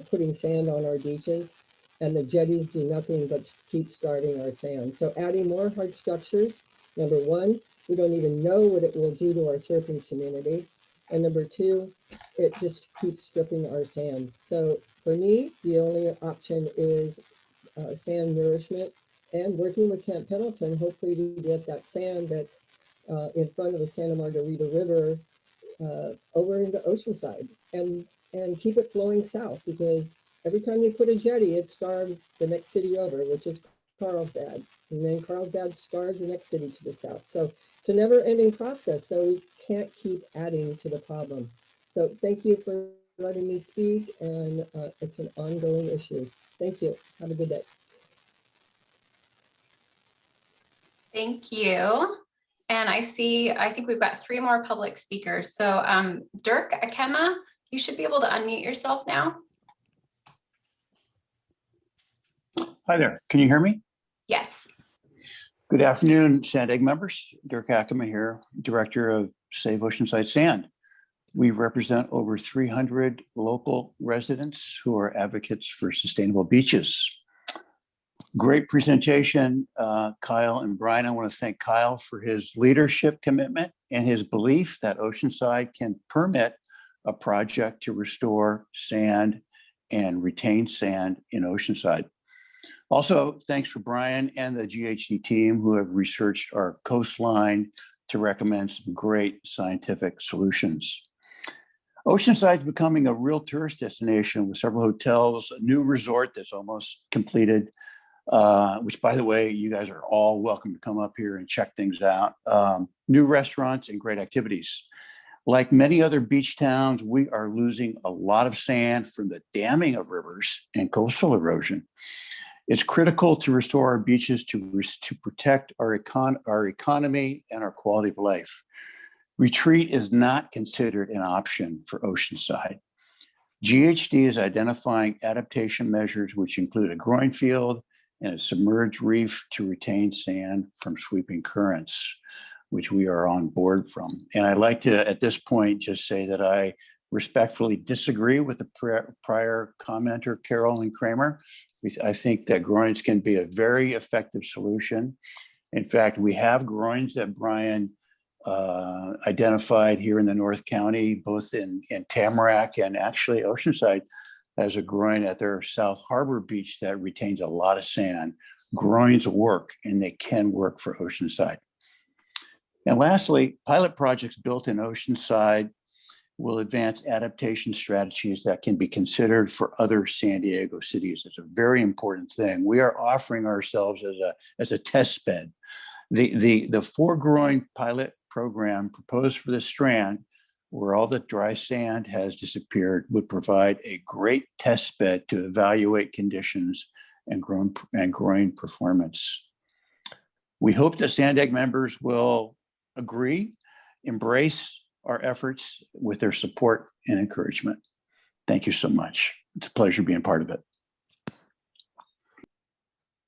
putting sand on our beaches. And the jetties do nothing but keep starving our sand. So adding more hard structures, number one, we don't even know what it will do to our surfing community. And number two, it just keeps stripping our sand. So for me, the only option is sand nourishment and working with Camp Pendleton, hopefully to get that sand that's in front of the Santa Margarita River over into Oceanside and keep it flowing south, because every time you put a jetty, it starves the next city over, which is Carlsbad. And then Carlsbad starves the next city to the south. So it's a never ending process. So we can't keep adding to the problem. So thank you for letting me speak, and it's an ongoing issue. Thank you. Have a good day. Thank you. And I think we've got 3 more public speakers. So Dirk Akema, you should be able to unmute yourself now. Hi there. Can you hear me? Yes. Good afternoon, Sand Egg members. Dirk Akema here, Director of Save Oceanside Sand. We represent over 300 local residents who are advocates for sustainable beaches. Great presentation, Kyle and Brian. I want to thank Kyle for his leadership commitment and his belief that Oceanside can permit a project to restore sand and retain sand in Oceanside. Also, thanks for Brian and the GHD team who have researched our coastline to recommend some great scientific solutions. Oceanside is becoming a real tourist destination with several hotels, a new resort that's almost completed, which, by the way, you guys are all welcome to come up here and check things out. New restaurants and great activities. Like many other beach towns, we are losing a lot of sand from the damming of rivers and coastal erosion. It's critical to restore our beaches to protect our economy and our quality of life. Retreat is not considered an option for Oceanside. GHD is identifying adaptation measures, which include a groin field and a submerged reef to retain sand from sweeping currents, which we are on board from. And I'd like to, at this point, just say that I respectfully disagree with the prior commenter, Carolyn Kramer. I think that groins can be a very effective solution. In fact, we have groins that Brian identified here in the North County, both in Tamarack and actually Oceanside has a groin at their South Harbor beach that retains a lot of sand. Groins work, and they can work for Oceanside. And lastly, pilot projects built in Oceanside will advance adaptation strategies that can be considered for other San Diego cities. It's a very important thing. We are offering ourselves as a test bed. The 4 groin pilot program proposed for the Strand, where all the dry sand has disappeared, would provide a great test bed to evaluate conditions and groin performance. We hope that Sand Egg members will agree, embrace our efforts with their support and encouragement. Thank you so much. It's a pleasure being part of it.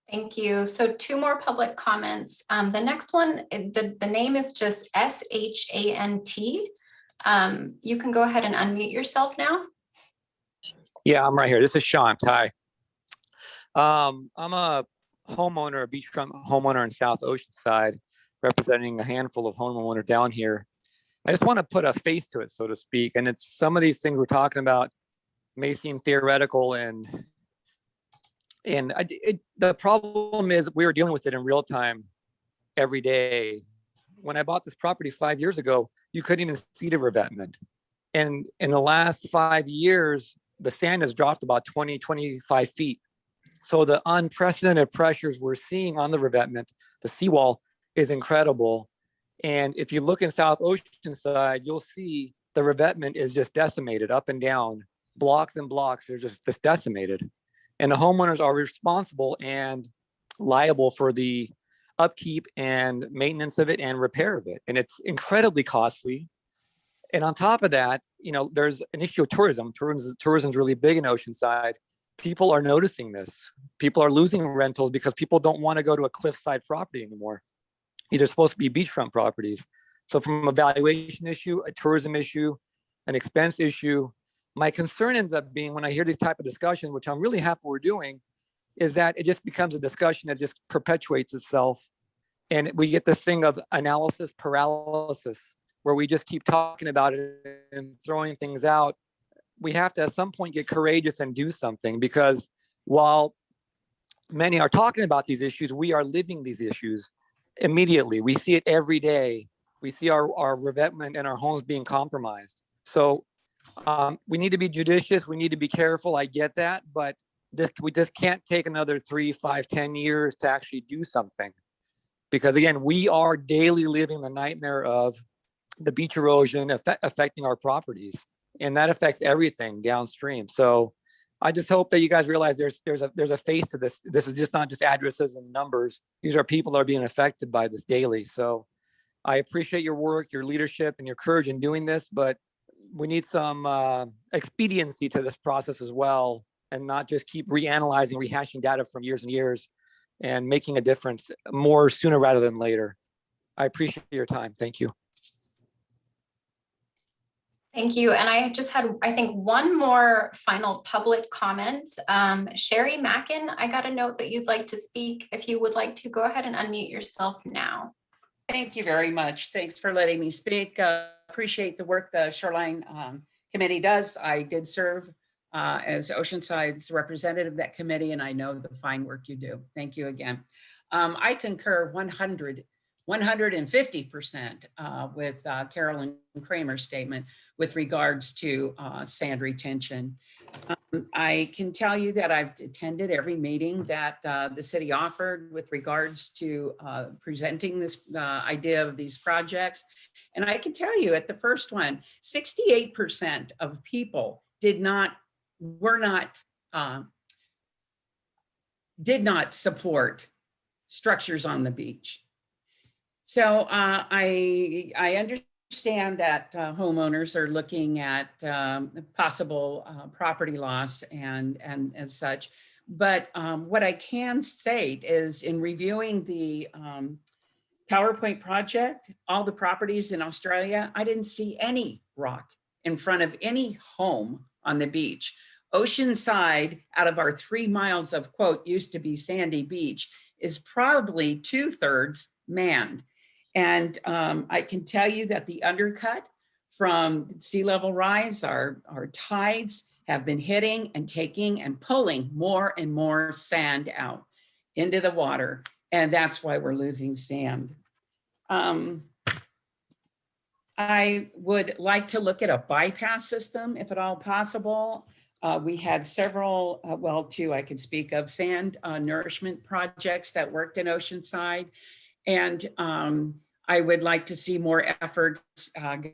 Thank you. So 2 more public comments. The next one, the name is just SHANT. You can go ahead and unmute yourself now. Yeah, I'm right here. This is Sean. Hi. I'm a homeowner, a beachfront homeowner in South Oceanside, representing a handful of homeowners down here. I just want to put a face to it, so to speak. And it's some of these things we're talking about may seem theoretical, and the problem is we were dealing with it in real time every day. When I bought this property 5 years ago, you couldn't even see the revetment. And in the last 5 years, the sand has dropped about 20, 25 feet. So the unprecedented pressures we're seeing on the revetment, the seawall, is incredible. And if you look in South Oceanside, you'll see the revetment is just decimated up and down, blocks and blocks. They're just decimated. And the homeowners are responsible and liable for the upkeep and maintenance of it and repair of it. And it's incredibly costly. And on top of that, you know, there's an issue of tourism. Tourism is really big in Oceanside. People are noticing this. People are losing rentals because people don't want to go to a cliffside property anymore. These are supposed to be beachfront properties. So from a valuation issue, a tourism issue, an expense issue, my concern ends up being when I hear these type of discussions, which I'm really happy we're doing, is that it just becomes a discussion that just perpetuates itself. And we get this thing of analysis paralysis, where we just keep talking about it and throwing things out. We have to at some point get courageous and do something, because while many are talking about these issues, we are living these issues immediately. We see it every day. We see our revetment and our homes being compromised. So we need to be judicious. We need to be careful. I get that, but we just can't take another 3, 5, 10 years to actually do something. Because again, we are daily living the nightmare of the beach erosion affecting our properties, and that affects everything downstream. So I just hope that you guys realize there's a face to this. This is just not just addresses and numbers. These are people that are being affected by this daily. So I appreciate your work, your leadership, and your courage in doing this, but we need some expediency to this process as well, and not just keep reanalyzing, rehashing data from years and years, and making a difference more sooner rather than later. I appreciate your time. Thank you. Thank you. And I just had, I think, one more final public comment. Sherry Mackin, I got a note that you'd like to speak. If you would like to, go ahead and unmute yourself now. Thank you very much. Thanks for letting me speak. Appreciate the work the Shoreline Committee does. I did serve as Oceanside's representative of that committee, and I know the fine work you do. Thank you again. I concur 150% with Carolyn Kramer's statement with regards to sand retention. I can tell you that I've attended every meeting that the city offered with regards to presenting this idea of these projects. And I can tell you at the first one, 68% of people did not support structures on the beach. So I understand that homeowners are looking at possible property loss and as such. But what I can say is, in reviewing the PowerPoint project, all the properties in Australia, I didn't see any rock in front of any home on the beach. Oceanside, out of our 3 miles of quote used to be sandy beach, is probably 2/3 manned. And I can tell you that the undercut from sea level rise, our tides have been hitting and taking and pulling more and more sand out into the water. And that's why we're losing sand. I would like to look at a bypass system, if at all possible. We had several, well, 2 I could speak of, sand nourishment projects that worked in Oceanside. And I would like to see more efforts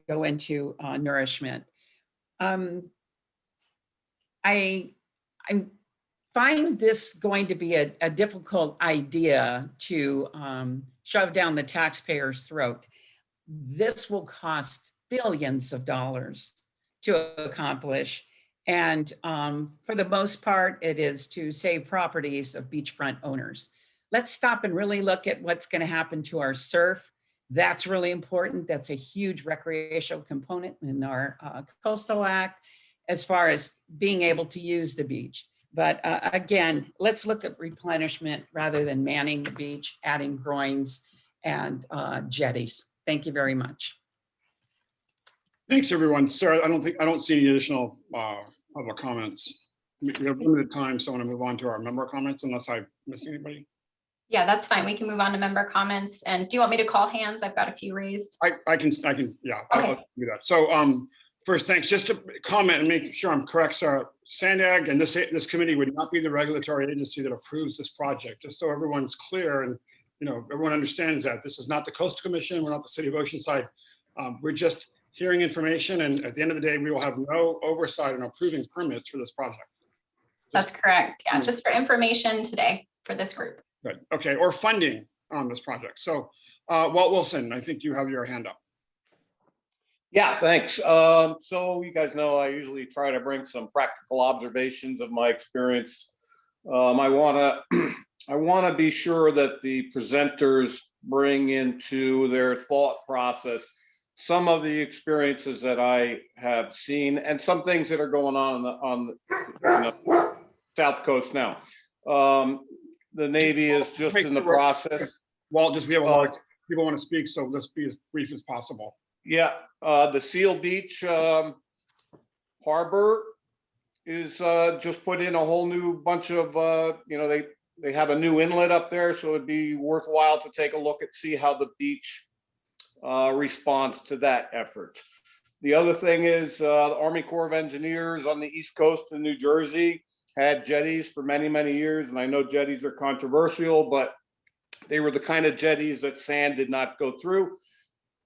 go into nourishment. I find this going to be a difficult idea to shove down the taxpayer's throat. This will cost billions of dollars to accomplish. And for the most part, it is to save properties of beachfront owners. let's stop and really look at what's going to happen to our surf. That's really important. That's a huge recreational component in our coastal act as far as being able to use the beach. But again, let's look at replenishment rather than manning the beach, adding groins and jetties. Thank you very much. Thanks, everyone. Sarah, I don't see any additional public comments. We have limited time, so I want to move on to our member comments unless I missed anybody. Yeah, that's fine. We can move on to member comments. And do you want me to call hands? I've got a few raised. I can, yeah, Okay. I'll do that. So first, thanks. Just to comment and make sure I'm correct, Sarah, Sandag and this committee would not be the regulatory agency that approves this project, just so everyone's clear and everyone understands that. This is not the Coastal Commission. We're not the City of Oceanside. We're just hearing information, and at the end of the day, we will have no oversight in approving permits for this project. That's correct. Yeah, just for information today for this group. Good. Okay, or funding on this project. So Walt Wilson, I think you have your hand up. Yeah, thanks. So you guys know I usually try to bring some practical observations of my experience. I want to be sure that the presenters bring into their thought process some of the experiences that I have seen and some things that are going on the South Coast now. The Navy is just in the process. Walt, just we have a lot of people want to speak, so let's be as brief as possible. Yeah, the Seal Beach harbor is just put in a whole new bunch of, they have a new inlet up there, so it'd be worthwhile to take a look and see how the beach responds to that effort. The other thing is the Army Corps of Engineers on the East Coast of New Jersey had jetties for many, many years. And I know jetties are controversial, but they were the kind of jetties that sand did not go through.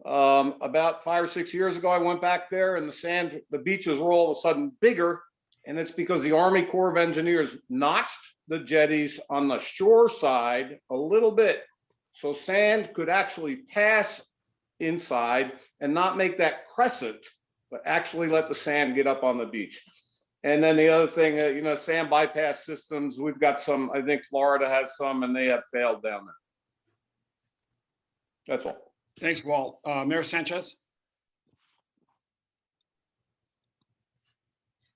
About 5 or 6 years ago, I went back there and the beaches were all of a sudden bigger. And it's because the Army Corps of Engineers notched the jetties on the shore side a little bit. So sand could actually pass inside and not make that crescent, but actually let the sand get up on the beach. And then the other thing, sand bypass systems, we've got some, I think Florida has some, and they have failed down there. That's all. Thanks, Walt. Mayor Sanchez?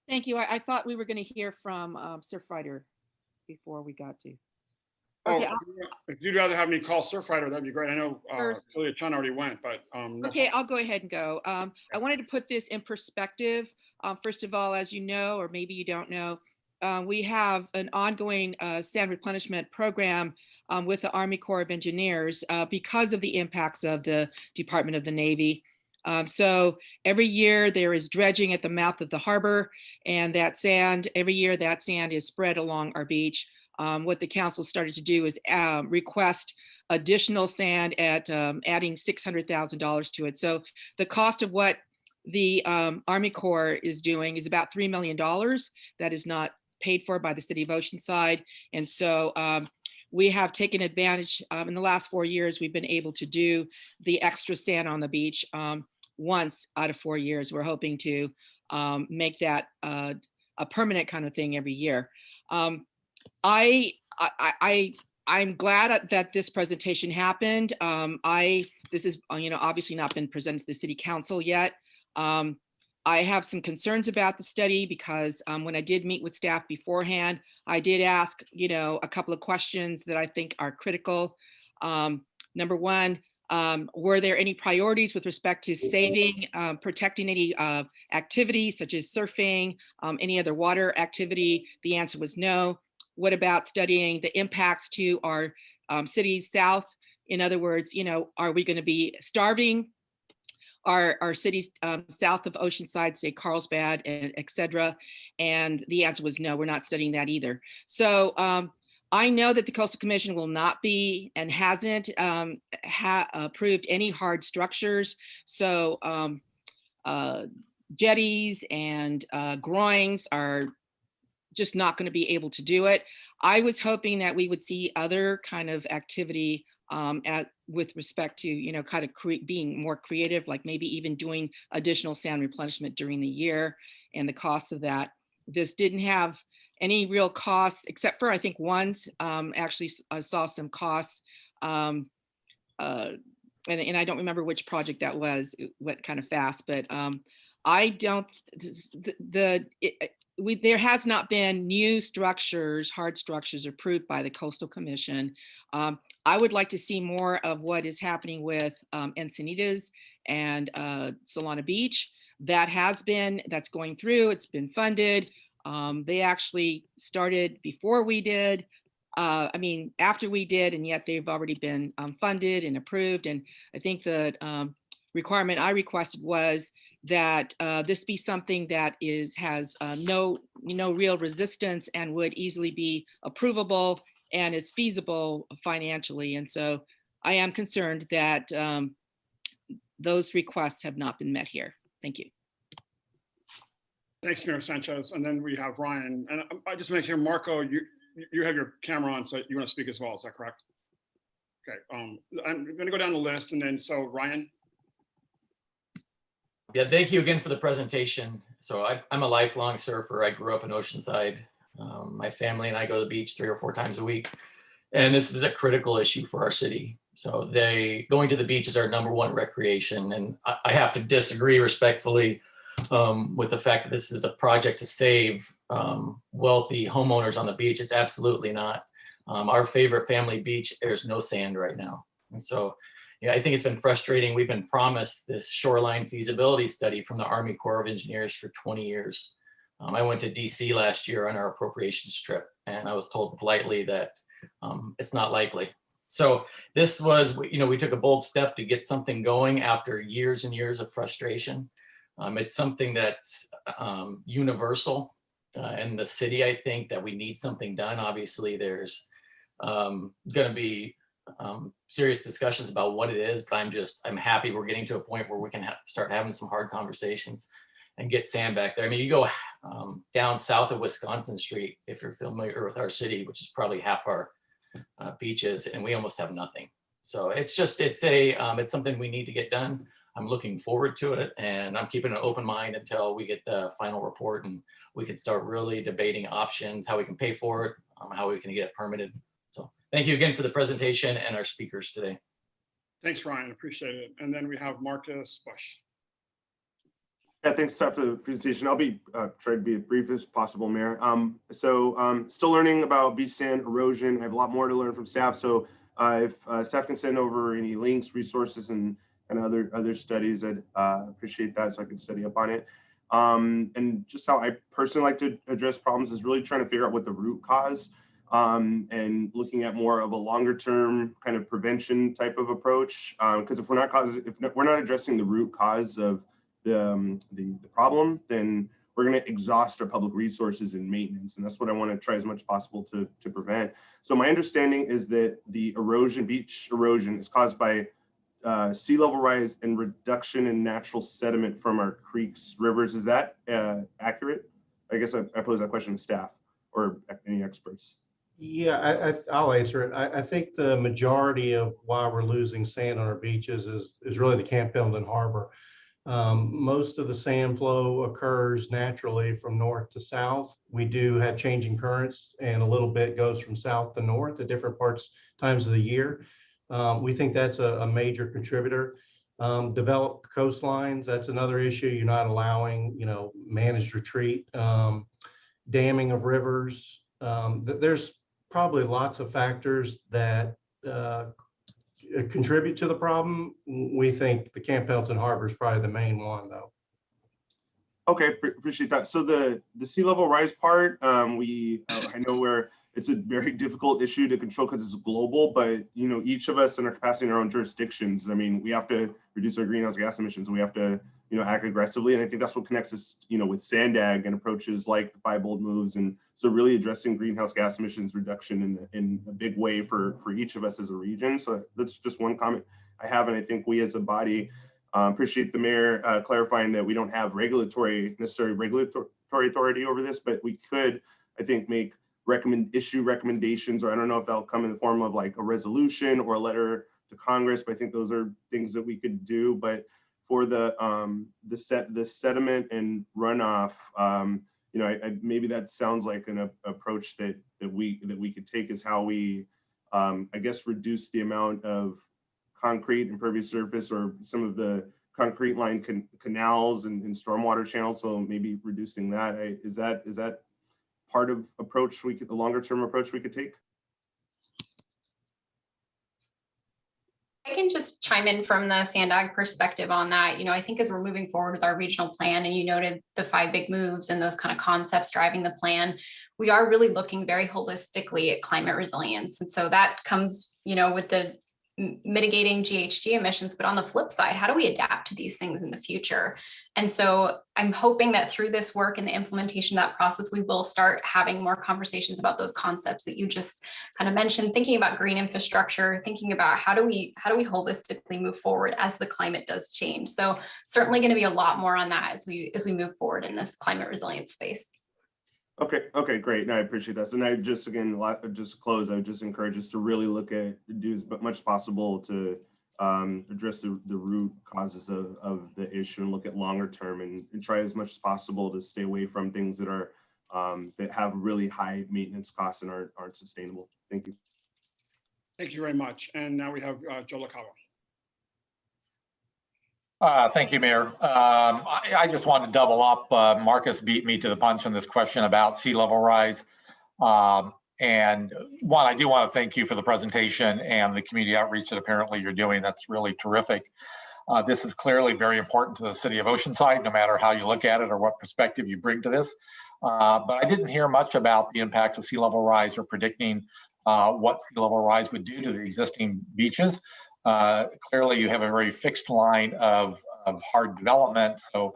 Thank you. I thought we were going to hear from Surfrider before we got to. Okay, if you'd rather have me call Surfrider, that'd be great. I know Julia Chun already went, but okay, I'll go ahead and go. I wanted to put this in perspective. First of all, as you know, or maybe you don't know, we have an ongoing sand replenishment program with the Army Corps of Engineers because of the impacts of the Department of the Navy. So every year there is dredging at the mouth of the harbor, and every year that sand is spread along our beach. What the council started to do is request additional sand at adding $600,000 to it. So the cost of what the Army Corps is doing is about $3 million. That is not paid for by the City of Oceanside. And so we have taken advantage in the last 4 years. We've been able to do the extra sand on the beach once out of 4 years. We're hoping to make that a permanent kind of thing every year. I'm glad that this presentation happened. This is obviously not been presented to the City Council yet. I have some concerns about the study because when I did meet with staff beforehand, I did ask, a couple of questions that I think are critical. Number one, were there any priorities with respect to saving, protecting any activities such as surfing, any other water activity? The answer was no. What about studying the impacts to our cities south? In other words, are we going to be starving our cities south of Oceanside, say Carlsbad, and et cetera? And the answer was no, we're not studying that either. So I know that the Coastal Commission will not be and hasn't approved any hard structures. So jetties and groins are just not going to be able to do it. I was hoping that we would see other kind of activity with respect to, kind of being more creative, like maybe even doing additional sand replenishment during the year and the cost of that. This didn't have any real costs, except for I think one's actually I saw some costs. And I don't remember which project that was. It went kind of fast, but I don't. There has not been new structures, hard structures approved by the Coastal Commission. I would like to see more of what is happening with Encinitas and Solana Beach. That's going through. It's been funded. They actually started before we did. I mean, after we did, and yet they've already been funded and approved. And I think the requirement I requested was that this be something that has no real resistance and would easily be approvable and is feasible financially. And so I am concerned that those requests have not been met here. Thank you. Thanks, Mayor Sanchez. And then we have Ryan. And I just make sure, Marco, you have your camera on, so you want to speak as well. Is that correct? Okay. I'm going to go down the list, and then so Ryan. Yeah, thank you again for the presentation. So I'm a lifelong surfer. I grew up in Oceanside. My family and I go to the beach 3 or 4 times a week, and this is a critical issue for our city. So going to the beach is our #1 recreation, and I have to disagree respectfully with the fact that this is a project to save wealthy homeowners on the beach. It's absolutely not. Our favorite family beach, there's no sand right now. And so, I think it's been frustrating. We've been promised this shoreline feasibility study from the Army Corps of Engineers for 20 years. I went to DC last year on our appropriations trip, and I was told politely that it's not likely. So this was, we took a bold step to get something going after years and years of frustration. It's something that's universal in the city. I think that we need something done. Obviously, there's going to be serious discussions about what it is, but I'm happy we're getting to a point where we can start having some hard conversations and get sand back there. I mean, you go down south of Wisconsin Street, if you're familiar with our city, which is probably half our beaches, and we almost have nothing. So it's something we need to get done. I'm looking forward to it, and I'm keeping an open mind until we get the final report and we can start really debating options, how we can pay for it, how we can get it permitted. So thank you again for the presentation and our speakers today. Thanks, Ryan. Appreciate it. And then we have Marcus Bush. Yeah, thanks, Scott, for the presentation. I'll be try to be as brief as possible, Mayor. Still learning about beach sand erosion. I have a lot more to learn from staff. So if staff can send over any links, resources, and other studies, I'd appreciate that, so I can study up on it. And just how I personally like to address problems is really trying to figure out what the root cause, and looking at more of a longer term kind of prevention type of approach. Because if we're not addressing the root cause of the problem, then we're going to exhaust our public resources in maintenance, and that's what I want to try as much as possible to prevent. So my understanding is that the beach erosion is caused by sea level rise and reduction in natural sediment from our creeks, rivers. Is that accurate? I guess I pose that question to staff or any experts. Yeah, I'll answer it. I think the majority of why we're losing sand on our beaches is really the Camp Pendleton Harbor. Most of the sand flow occurs naturally from north to south. We do have changing currents, and a little bit goes from south to north at different times of the year. We think that's a major contributor. Developed coastlines, that's another issue. You're not allowing, managed retreat, damming of rivers. There's probably lots of factors that contribute to the problem. We think the Camp Pendleton Harbor is probably the main one, though. Okay, appreciate that. So the sea level rise part, I know it's a very difficult issue to control because it's global, but each of us in our capacity in our own jurisdictions, I mean, we have to reduce our greenhouse gas emissions, and we have to act aggressively. And I think that's what connects us with SANDAG and approaches like the 5 bold moves. And so really addressing greenhouse gas emissions reduction in a big way for each of us as a region. So that's just one comment I have, and I think we as a body appreciate the mayor clarifying that we don't have necessary regulatory authority over this, but we could, I think, make issue recommendations, or I don't know if that'll come in the form of like a resolution or a letter to Congress, but I think those are things that we could do. But for the sediment and runoff, maybe that sounds like an approach that we could take, is how we, I guess, reduce the amount of concrete impervious surface or some of the concrete line canals and stormwater channels. So maybe reducing that. Is that part of approach a longer term approach we could take? I can just chime in from the Sandag perspective on that. I think as we're moving forward with our regional plan, and you noted the 5 big moves and those kind of concepts driving the plan, we are really looking very holistically at climate resilience. And so that comes, with the mitigating GHG emissions, but on the flip side, how do we adapt to these things in the future? And so I'm hoping that through this work and the implementation of that process, we will start having more conversations about those concepts that you just kind of mentioned, thinking about green infrastructure, thinking about how do we holistically move forward as the climate does change. So certainly going to be a lot more on that as we move forward in this climate resilience space. Okay, great. No, I appreciate that. And I just, again, just to close, I would just encourage us to really look at, do as much as possible to address the root causes of the issue and look at longer term, and try as much as possible to stay away from things that are that have really high maintenance costs and aren't sustainable. Thank you. Thank you very much. And now we have Joe LaCava. Thank you, Mayor. I just want to double up. Marcus beat me to the punch on this question about sea level rise. And one, I do want to thank you for the presentation and the community outreach that apparently you're doing. That's really terrific. This is clearly very important to the city of Oceanside, no matter how you look at it or what perspective you bring to this. But I didn't hear much about the impacts of sea level rise or predicting what sea level rise would do to the existing beaches. Clearly, you have a very fixed line of hard development, so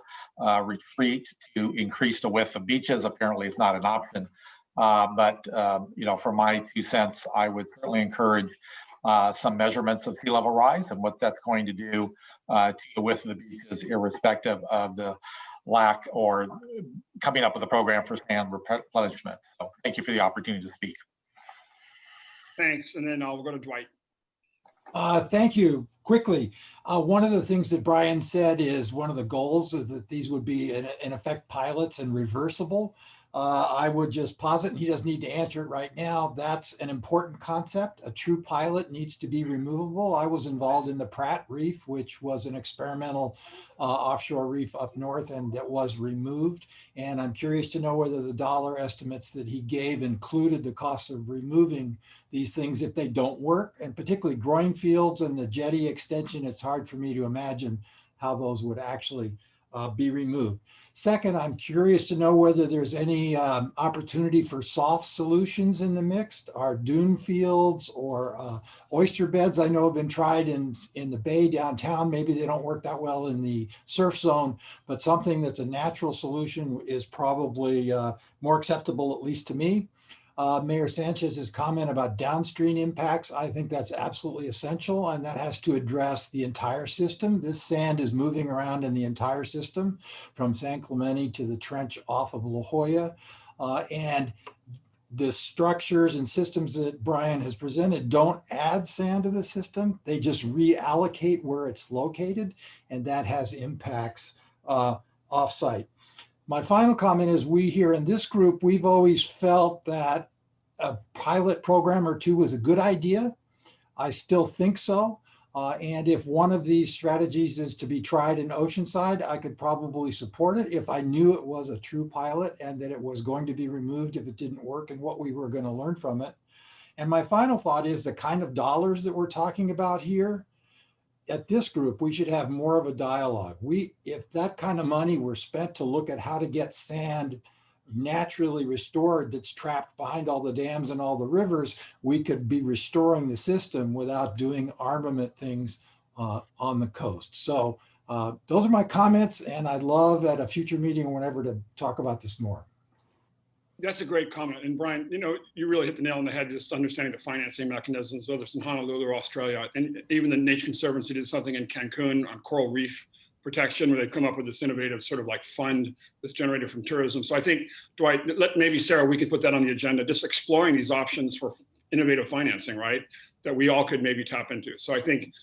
retreat to increase the width of beaches apparently is not an option. But for my 2 cents, I would certainly encourage some measurements of sea level rise and what that's going to do to the width of the beaches, irrespective of the lack or coming up with a program for sand replenishment. So thank you for the opportunity to speak. Thanks. And then I'll go to Dwight. Thank you. Quickly, one of the things that Brian said is one of the goals is that these would be in effect pilots and reversible. I would just posit, and he doesn't need to answer it right now, that's an important concept. A true pilot needs to be removable. I was involved in the Pratt Reef, which was an experimental offshore reef up north, and that was removed. And I'm curious to know whether the dollar estimates that he gave included the cost of removing these things if they don't work, and particularly groin fields and the jetty extension. It's hard for me to imagine how those would actually be removed. Second, I'm curious to know whether there's any opportunity for soft solutions in the mix. Are dune fields or oyster beds, I know, have been tried in the bay downtown. Maybe they don't work that well in the surf zone, but something that's a natural solution is probably more acceptable, at least to me. Mayor Sanchez's comment about downstream impacts, I think that's absolutely essential, and that has to address the entire system. This sand is moving around in the entire system, from San Clemente to the trench off of La Jolla, and the structures and systems that Brian has presented don't add sand to the system. They just reallocate where it's located, and that has impacts off-site. My final comment is, we here in this group, we've always felt that a pilot program or two was a good idea. I still think so. And if one of these strategies is to be tried in Oceanside, I could probably support it if I knew it was a true pilot and that it was going to be removed if it didn't work and what we were going to learn from it. And my final thought is the kind of dollars that we're talking about here, at this group, we should have more of a dialogue. If that kind of money were spent to look at how to get sand naturally restored that's trapped behind all the dams and all the rivers, we could be restoring the system without doing armament things on the coast. So those are my comments, and I'd love at a future meeting or whenever to talk about this more. That's a great comment. And Brian, you really hit the nail on the head, just understanding the financing mechanisms, whether it's in Honolulu or Australia. And even the Nature Conservancy did something in Cancun on coral reef protection, where they come up with this innovative sort of like fund that's generated from tourism. So I think, Dwight, maybe Sarah, we could put that on the agenda, just exploring these options for innovative financing, right? That we all could maybe tap into. So I think,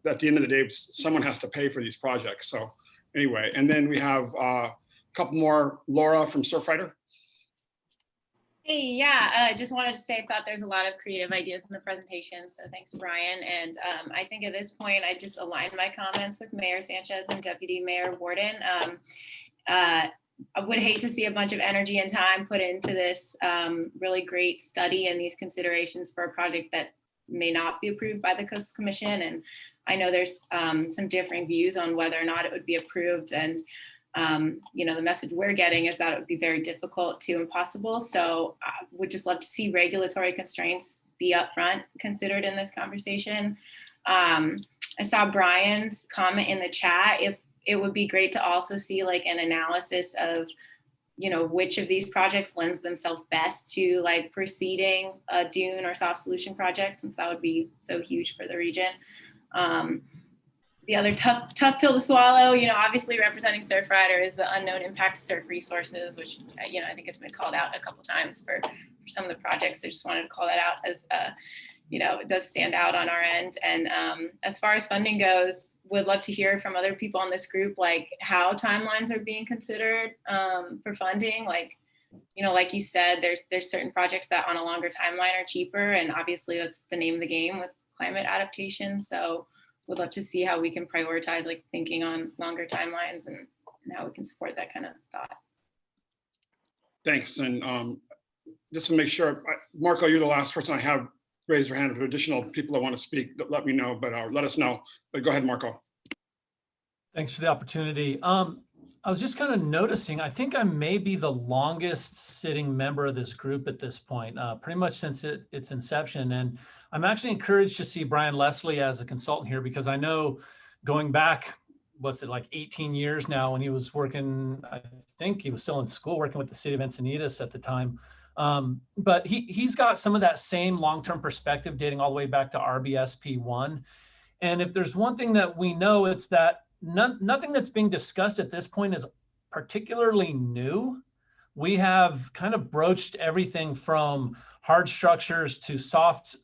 at the end of the day, someone has to pay for these projects. So anyway, and then we have couple more. Laura from Surfrider. Hey, yeah, I just wanted to say I thought there's a lot of creative ideas in the presentation, so thanks, Brian. And I think at this point, I just aligned my comments with Mayor Sanchez and Deputy Mayor Warden. I would hate to see a bunch of energy and time put into this really great study and these considerations for a project that may not be approved by the Coastal Commission. And I know there's some differing views on whether or not it would be approved. And you know, the message we're getting is that it would be very difficult to impossible. So I would just love to see regulatory constraints be upfront considered in this conversation. I saw Brian's comment in the chat. If it would be great to also see like an analysis of, you know, which of these projects lends themselves best to like proceeding a dune or soft solution project, since that would be so huge for the region. The other tough pill to swallow, you know, obviously representing Surfrider is the unknown impact to surf resources, which, you know, I think has been called out a couple times for some of the projects. I just wanted to call that out as, you know, it does stand out on our end. And as far as funding goes, would love to hear from other people in this group, like how timelines are being considered for funding. Like, you know, like you said, there's certain projects that on a longer timeline are cheaper. And obviously that's the name of the game with climate adaptation. So would love to see how we can prioritize like thinking on longer timelines and how we can support that kind of thought. Thanks. And just to make sure, Marco, you're the last person I have raised your hand. If additional people that want to speak, let me know, but let us know. But go ahead, Marco. Thanks for the opportunity. I was just kind of noticing, I think I may be the longest sitting member of this group at this point, pretty much since its inception. And I'm actually encouraged to see Brian Leslie as a consultant here, because I know going back, what's it, like 18 years now, when he was working, I think he was still in school working with the city of Encinitas at the time. But he's got some of that same long-term perspective dating all the way back to RBSP1. And if there's one thing that we know, it's that nothing that's being discussed at this point is particularly new. We have kind of broached everything from hard structures to soft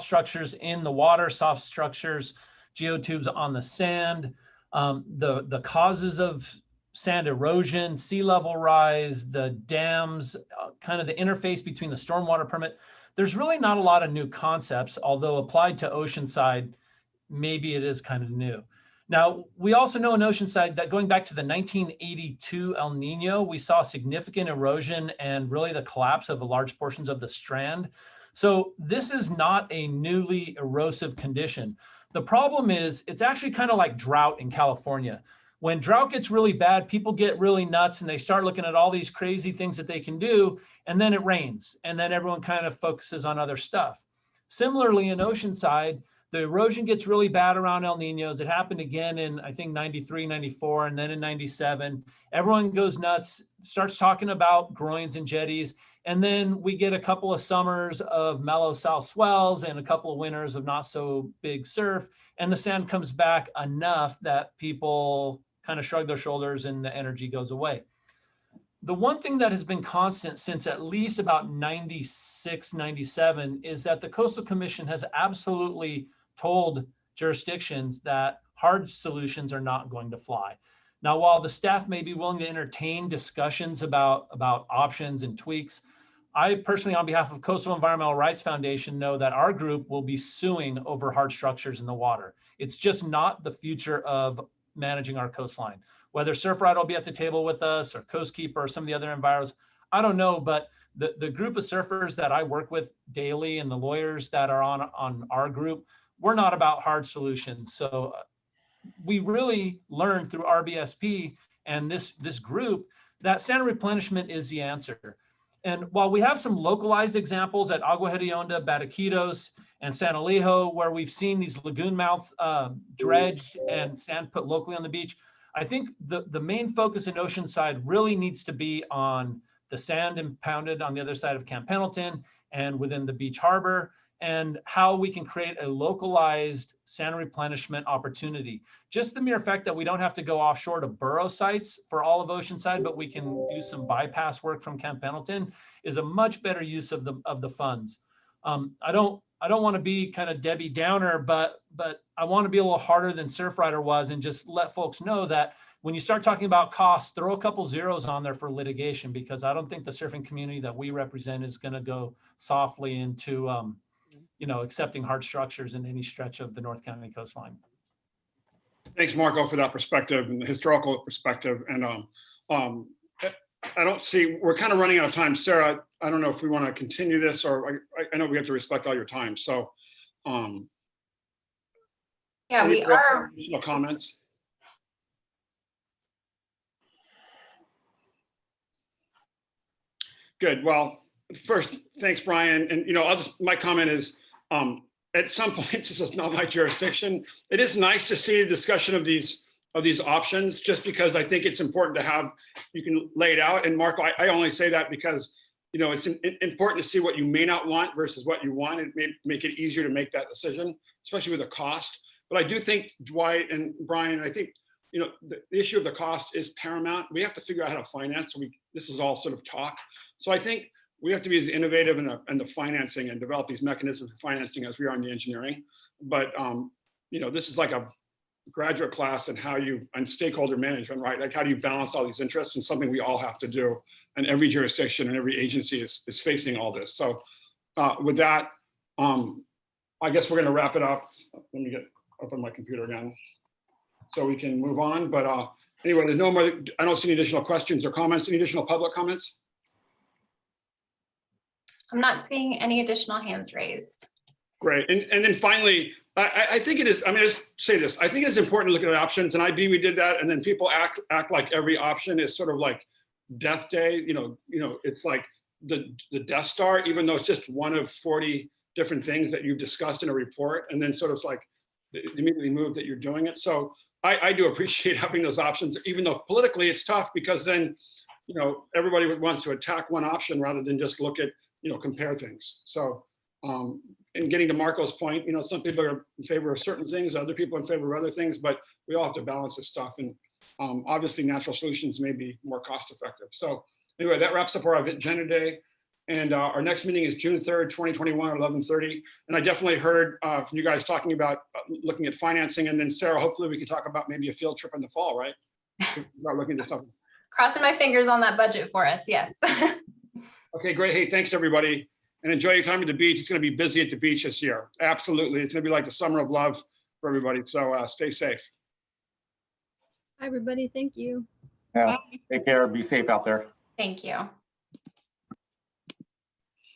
structures in the water, soft structures, geotubes on the sand, the causes of sand erosion, sea level rise, the dams, kind of the interface between the stormwater permit. There's really not a lot of new concepts, although applied to Oceanside, maybe it is kind of new. Now, we also know in Oceanside that going back to the 1982 El Nino, we saw significant erosion and really the collapse of large portions of the strand. So this is not a newly erosive condition. The problem is it's actually kind of like drought in California. When drought gets really bad, people get really nuts and they start looking at all these crazy things that they can do, and then it rains, and then everyone kind of focuses on other stuff. Similarly, in Oceanside, the erosion gets really bad around El Ninos. It happened again in, I think, 93, 94, and then in 97. Everyone goes nuts, starts talking about groins and jetties, and then we get a couple of summers of mellow south swells and a couple of winters of not so big surf, and the sand comes back enough that people kind of shrug their shoulders and the energy goes away. The one thing that has been constant since at least about 96, 97 is that the Coastal Commission has absolutely told jurisdictions that hard solutions are not going to fly. Now, while the staff may be willing to entertain discussions about options and tweaks, I personally, on behalf of Coastal Environmental Rights Foundation, know that our group will be suing over hard structures in the water. It's just not the future of managing our coastline. Whether Surfrider will be at the table with us or Coastkeeper or some of the other enviros, I don't know, but the group of surfers that I work with daily and the lawyers that are on our group, we're not about hard solutions. So we really learned through RBSP and this group that sand replenishment is the answer. And while we have some localized examples at Agua Hedionda, Bataquitos, and San Elijo, where we've seen these lagoon mouths dredged and sand put locally on the beach, I think the main focus in Oceanside really needs to be on the sand impounded on the other side of Camp Pendleton and within the beach harbor, and how we can create a localized sand replenishment opportunity. Just the mere fact that we don't have to go offshore to burrow sites for all of Oceanside, but we can do some bypass work from Camp Pendleton is a much better use of the funds. I don't want to be kind of Debbie Downer, but I want to be a little harder than Surfrider was and just let folks know that when you start talking about costs, throw a couple zeros on there for litigation, because I don't think the surfing community that we represent is going to go softly into, accepting hard structures in any stretch of the North County coastline. Thanks, Marco, for that perspective and the historical perspective. And I don't see, we're kind of running out of time. Sarah, I don't know if we want to continue this, or I know we have to respect all your time. So yeah, we are. Additional comments? Good. Well, first, thanks, Brian. And, I'll just, my comment is, at some points, this is not my jurisdiction. It is nice to see a discussion of these options, just because I think it's important to have, you can lay it out. And Marco, I only say that because, it's important to see what you may not want versus what you want. It may make it easier to make that decision, especially with the cost. But I do think, Dwight and Brian, I think, the issue of the cost is paramount. We have to figure out how to finance. This is all sort of talk. So I think we have to be as innovative in the financing and develop these mechanisms for financing as we are in the engineering. But this is like a graduate class and and stakeholder management, right? Like, how do you balance all these interests? And something we all have to do. And every jurisdiction and every agency is facing all this. So with that, I guess we're going to wrap it up. Let me open my computer again so we can move on. But anyway, there's no more, I don't see any additional questions or comments. Any additional public comments? I'm not seeing any additional hands raised. Great. And then finally, I think it is, I just say this, I think it's important to look at options, and we did that, and then people act like every option is sort of like death day, it's like the Death Star, even though it's just one of 40 different things that you've discussed in a report, and then sort of like immediately move that you're doing it. So I do appreciate having those options, even though politically it's tough, because then, everybody wants to attack one option rather than just look at, compare things. So, and getting to Marco's point, some people are in favor of certain things, other people in favor of other things, but we all have to balance this stuff. And obviously natural solutions may be more cost effective. So anyway, that wraps up our agenda day. And our next meeting is June 3rd, 2021 at 11:30. And I definitely heard from you guys talking about looking at financing. And then Sarah, hopefully we can talk about maybe a field trip in the fall, right? About looking at stuff. Crossing my fingers on that budget for us, yes. Okay, great. Hey, thanks everybody. And enjoy your time at the beach. It's going to be busy at the beach this year. Absolutely. It's going to be like the summer of love for everybody. So stay safe. Hi, everybody. Thank you. Yeah. Take care. Be safe out there. Thank you.